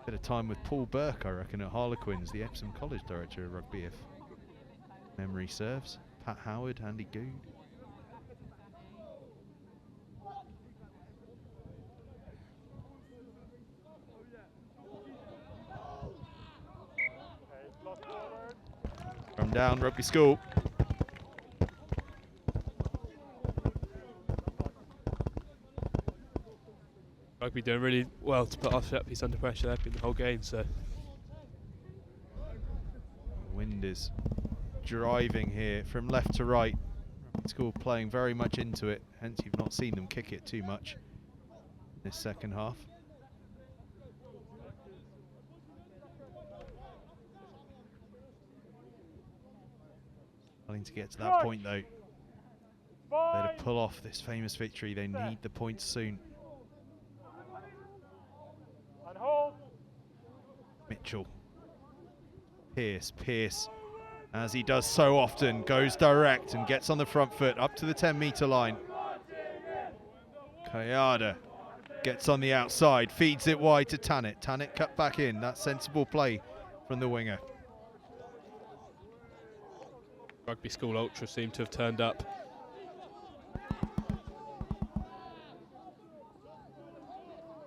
Speaker 1: Bit of time with Paul Burke, I reckon, at Harlequins, the Epsom College director of rugby, if memory serves. Pat Howard, Andy Good. From down, Rugby School.
Speaker 2: Rugby doing really well to put our set piece under pressure. They've been the whole game, so.
Speaker 1: Wind is driving here from left to right. Rugby School playing very much into it, hence you've not seen them kick it too much this second half. Wanting to get to that point though. They're to pull off this famous victory. They need the points soon.
Speaker 3: And hold.
Speaker 1: Mitchell. Pearce, as he does so often, goes direct and gets on the front foot up to the 10-metre line. Kayada gets on the outside, feeds it wide to Tannett. Tannett cut back in. That's sensible play from the winger.
Speaker 2: Rugby School Ultra seem to have turned up.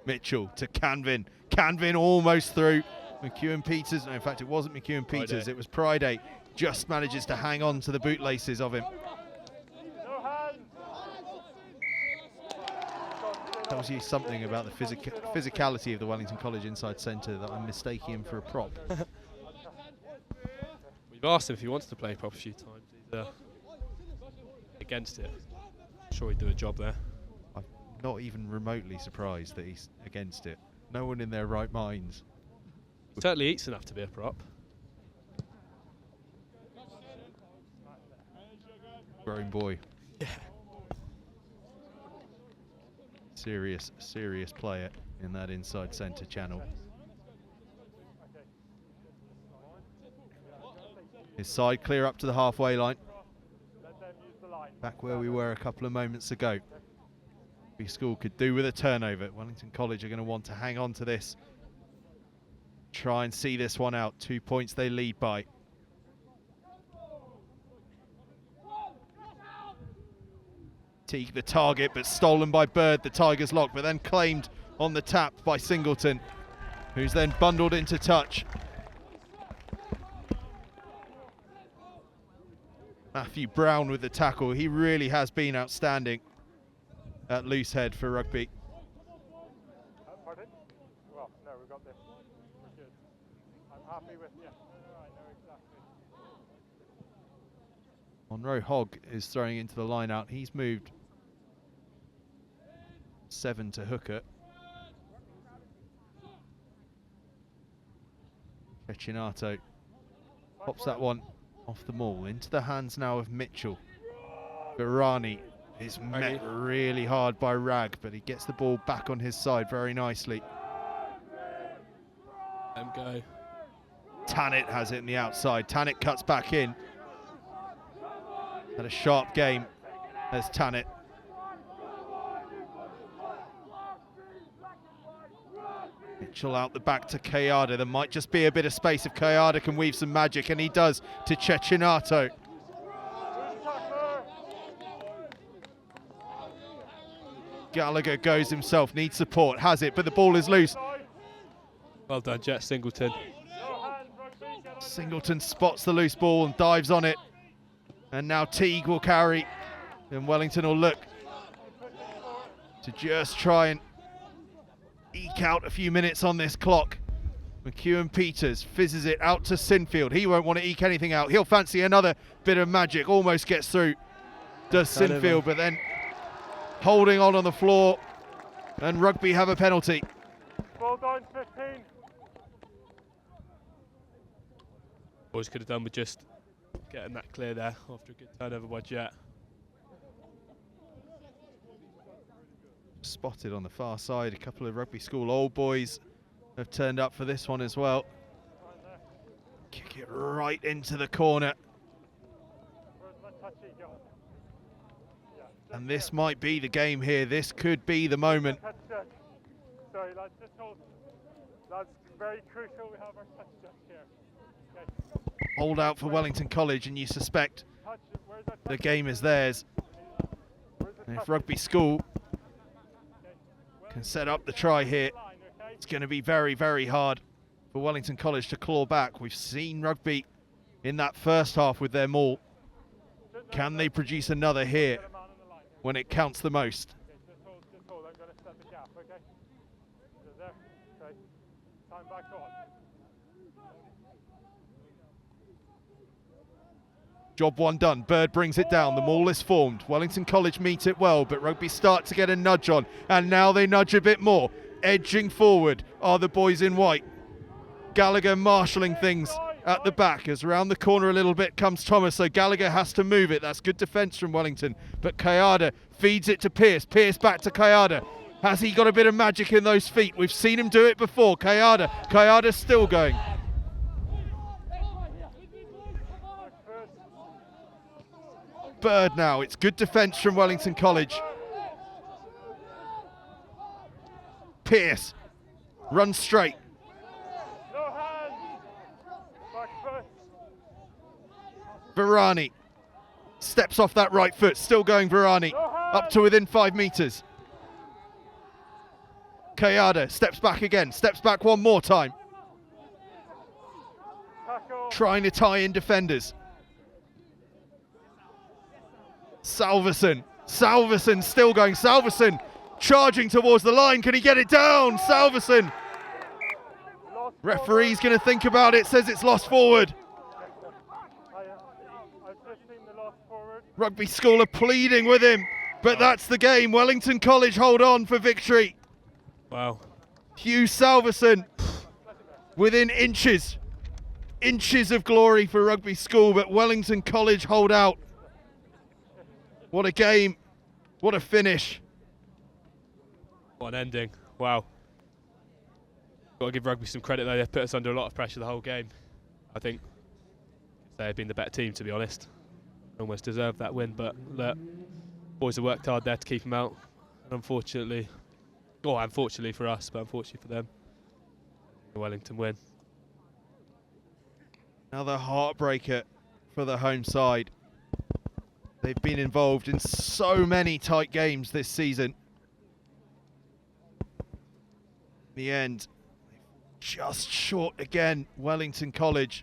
Speaker 1: Mitchell to Canvin. Canvin almost through. McEwen Peters, no, in fact it wasn't McEwen Peters, it was Priday. Just manages to hang on to the bootlaces of him. Tells you something about the physicality of the Wellington College inside centre that I'm mistaking him for a prop.
Speaker 2: We've asked him if he wants to play prop a few times. He's against it. I'm sure he'd do a job there.
Speaker 1: I'm not even remotely surprised that he's against it. No one in their right minds.
Speaker 2: Certainly eats enough to be a prop.
Speaker 1: Grown boy.
Speaker 2: Yeah.
Speaker 1: Serious player in that inside centre channel. His side clear up to the halfway line. Back where we were a couple of moments ago. Rugby School could do with a turnover. Wellington College are going to want to hang on to this. Try and see this one out. 2 points they lead by. Teague the target, but stolen by Bird, the Tigers lock, but then claimed on the tap by Singleton, who's then bundled into touch. Matthew Brown with the tackle. He really has been outstanding at loose head for rugby.
Speaker 3: Pardon? Well, no, we've got this. We're good. I'm happy with, yeah. No, I know exactly.
Speaker 1: Monroe Hogg is throwing into the line out. He's moved 7 to hooker. Cecchinato pops that one off the maul into the hands now of Mitchell. Garani is met really hard by Rag, but he gets the ball back on his side very nicely.
Speaker 2: Let him go.
Speaker 1: Tannett has it in the outside. Tannett cuts back in. Had a sharp game as Tannett. Mitchell out the back to Kayada. There might just be a bit of space if Kayada can weave some magic, and he does to Cecchinato. Gallagher goes himself, needs support, has it, but the ball is loose.
Speaker 2: Well done, Jet Singleton.
Speaker 1: Singleton spots the loose ball and dives on it. And now Teague will carry, and Wellington will look to just try and eke out a few minutes on this clock. McEwen Peters fizzes it out to Sinfield. He won't want to eke anything out. He'll fancy another bit of magic. Almost gets through, does Sinfield, but then holding on the floor, and Rugby have a penalty.
Speaker 3: Ball down 15.
Speaker 2: Boys could have done with just getting that clear there after a good turnover by Jet.
Speaker 1: Spotted on the far side. A couple of Rugby School old boys have turned up for this one as well. Kick it right into the corner. And this might be the game here. This could be the moment.
Speaker 3: Sorry, lads, just hold. That's very crucial. We have our touch judge here. Okay.
Speaker 1: Hold out for Wellington College, and you suspect the game is theirs. And if Rugby School can set up the try here, it's going to be very, very hard for Wellington College to claw back. We've seen Rugby in that first half with their maul. Can they produce another here when it counts the most?
Speaker 3: Just hold. I'm going to set the gap, okay? There. Okay. Time back on.
Speaker 1: Job one done. Bird brings it down. The maul is formed. Wellington College meet it well, but Rugby start to get a nudge on. And now they nudge a bit more. Edging forward are the boys in white. Gallagher marshalling things at the back. As around the corner a little bit comes Thomas, so Gallagher has to move it. That's good defence from Wellington. But Kayada feeds it to Pearce. Pearce back to Kayada. Has he got a bit of magic in those feet? We've seen him do it before. Kayada's still going. Bird now. It's good defence from Wellington College. Pearce runs straight.
Speaker 3: No hands. Back foot.
Speaker 1: Virani steps off that right foot. Still going Virani. Up to within 5 metres. Kayada steps back again. Steps back one more time.
Speaker 3: Tackle.
Speaker 1: Trying to tie in defenders. Salverson still going. Salverson charging towards the line. Can he get it down? Salverson. Referee's going to think about it. Says it's lost forward.
Speaker 3: I've just seen the lost forward.
Speaker 1: Rugby School are pleading with him, but that's the game. Wellington College hold on for victory.
Speaker 2: Wow.
Speaker 1: Hugh Salverson within inches of glory for Rugby School, but Wellington College hold out. What a game. What a finish.
Speaker 2: What an ending. Wow. Got to give Rugby some credit though. They've put us under a lot of pressure the whole game. I think they've been the better team, to be honest. Almost deserved that win, but look, boys have worked hard there to keep them out. And unfortunately for us, but unfortunately for them, the Wellington win.
Speaker 1: Another heartbreaker for the home side. They've been involved in so many tight games this season. In the end, just short again. Wellington College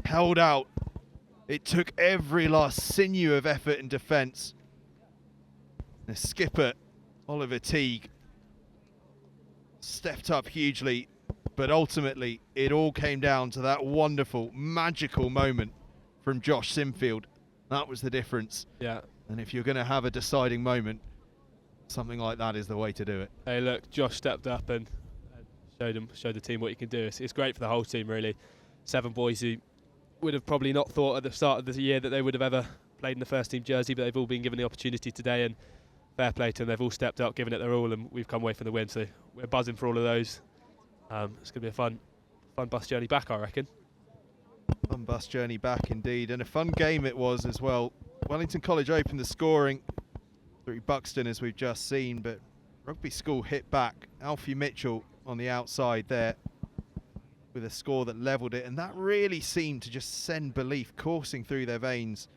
Speaker 1: held out. It took every last sinew of effort and defence. The skipper, Oliver Teague, stepped up hugely, but ultimately it all came down to that wonderful, magical moment from Josh Sinfield. That was the difference.
Speaker 2: Yeah.
Speaker 1: And if you're going to have a deciding moment, something like that is the way to do it.
Speaker 2: Hey, look, Josh stepped up and showed the team what you can do. It's great for the whole team, really. 7 boys who would have probably not thought at the start of the year that they would have ever played in the first team jersey, but they've all been given the opportunity today, and fair play to them. They've all stepped up, given it their all, and we've come away from the win. So we're buzzing for all of those. It's going to be a fun bus journey back, I reckon.
Speaker 1: Fun bus journey back indeed, and a fun game it was as well. Wellington College opened the scoring through Buxton, as we've just seen, but Rugby School hit back. Alfie Mitchell on the outside there with a score that levelled it, and that really seemed to just send belief coursing through their veins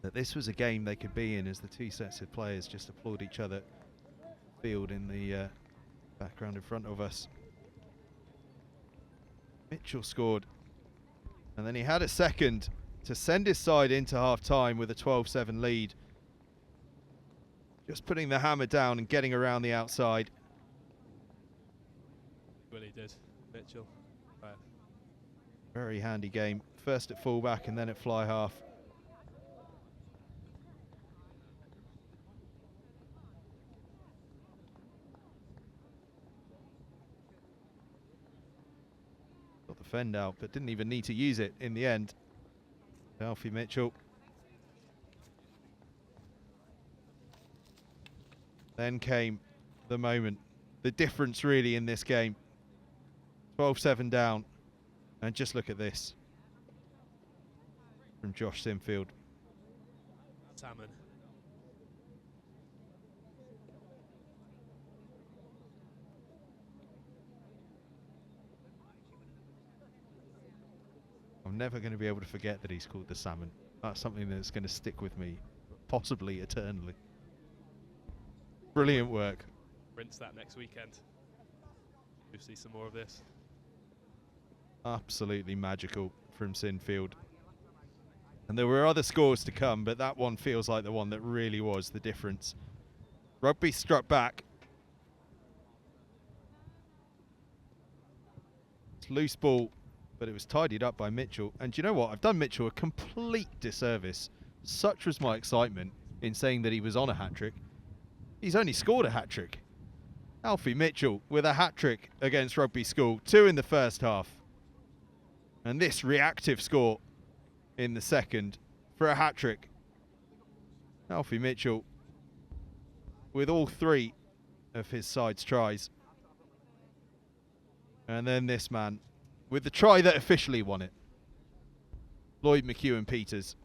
Speaker 1: that this was a game they could be in, as the two sets of players just applaud each other. Field in the background in front of us. Mitchell scored, and then he had a second to send his side into half-time with a 12-7 lead. Just putting the hammer down and getting around the outside.
Speaker 2: Well, he did, Mitchell. Right.
Speaker 1: Very handy game. First at fullback and then at fly half. Got the fend out, but didn't even need to use it in the end. Alfie Mitchell. Then came the moment, the difference really in this game. 12-7 down, and just look at this from Josh Sinfield.
Speaker 2: Salmon.
Speaker 1: I'm never going to be able to forget that he's called the Salmon. That's something that's going to stick with me, possibly eternally. Brilliant work.
Speaker 2: Rinse that next weekend. You'll see some more of this.
Speaker 1: Absolutely magical from Sinfield. And there were other scores to come, but that one feels like the one that really was the difference. Rugby struck back. It's loose ball, but it was tidied up by Mitchell. And do you know what? I've done Mitchell a complete disservice. Such was my excitement in saying that he was on a hat-trick. He's only scored a hat-trick. Alfie Mitchell with a hat-trick against Rugby School. 2 in the first half. And this reactive score in the second for a hat-trick. Alfie Mitchell with all 3 of his side's tries. And then this man with the try that officially won it. Lloyd McEwen-Peters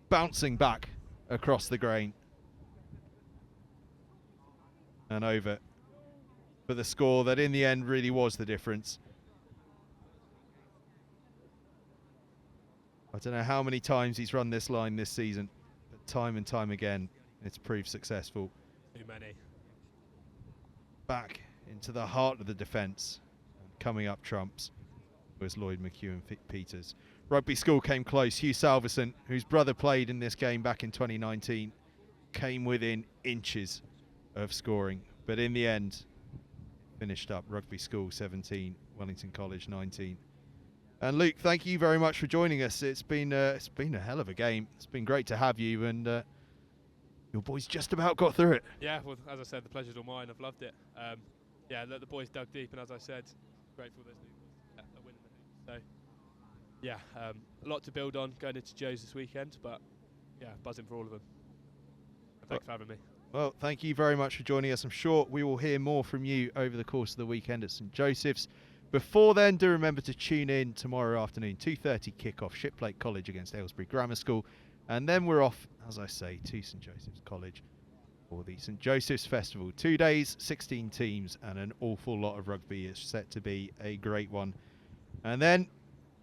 Speaker 1: bouncing back across the grain. And over for the score that in the end really was the difference. I don't know how many times he's run this line this season, but time and time again it's proved successful.
Speaker 2: Too many.
Speaker 1: Back into the heart of the defence. Coming up trumps was Lloyd McEwen-Peters. Rugby School came close. Hugh Salverson, whose brother played in this game back in 2019, came within inches of scoring, but in the end finished up Rugby School 17, Wellington College 19. And Luke, thank you very much for joining us. It's been a hell of a game. It's been great to have you, and your boys just about got through it.
Speaker 2: Yeah, well, as I said, the pleasure's all mine. I've loved it. Yeah, the boys dug deep, and as I said, grateful there's a win in the hoop. So yeah, a lot to build on going into Joe's this weekend, but yeah, buzzing for all of them. And thanks for having me.
Speaker 1: Well, thank you very much for joining us. I'm sure we will hear more from you over the course of the weekend at St Joseph's. Before then, do remember to tune in tomorrow afternoon, 2:30 kickoff, Shiplake College against Aylesbury Grammar School. And then we're off, as I say, to St Joseph's College for the St Joseph's Festival. 2 days, 16 teams, and an awful lot of rugby. Is set to be a great one. And then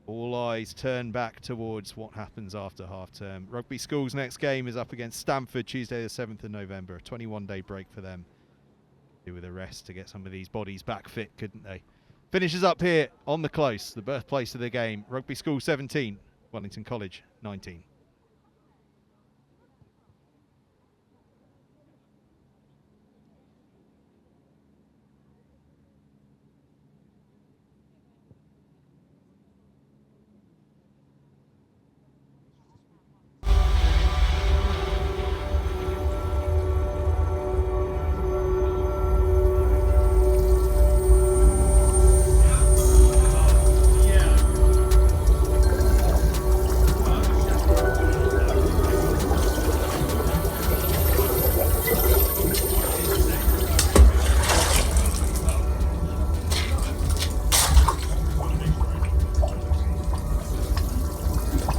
Speaker 1: all eyes turn back towards what happens after half-term. Rugby School's next game is up against Stamford, Tuesday the 7th of November. A 21-day break for them. Do with a rest to get some of these bodies back fit, couldn't they? Finishes up here on the close, the birthplace of the game. Rugby School 17, Wellington College 19.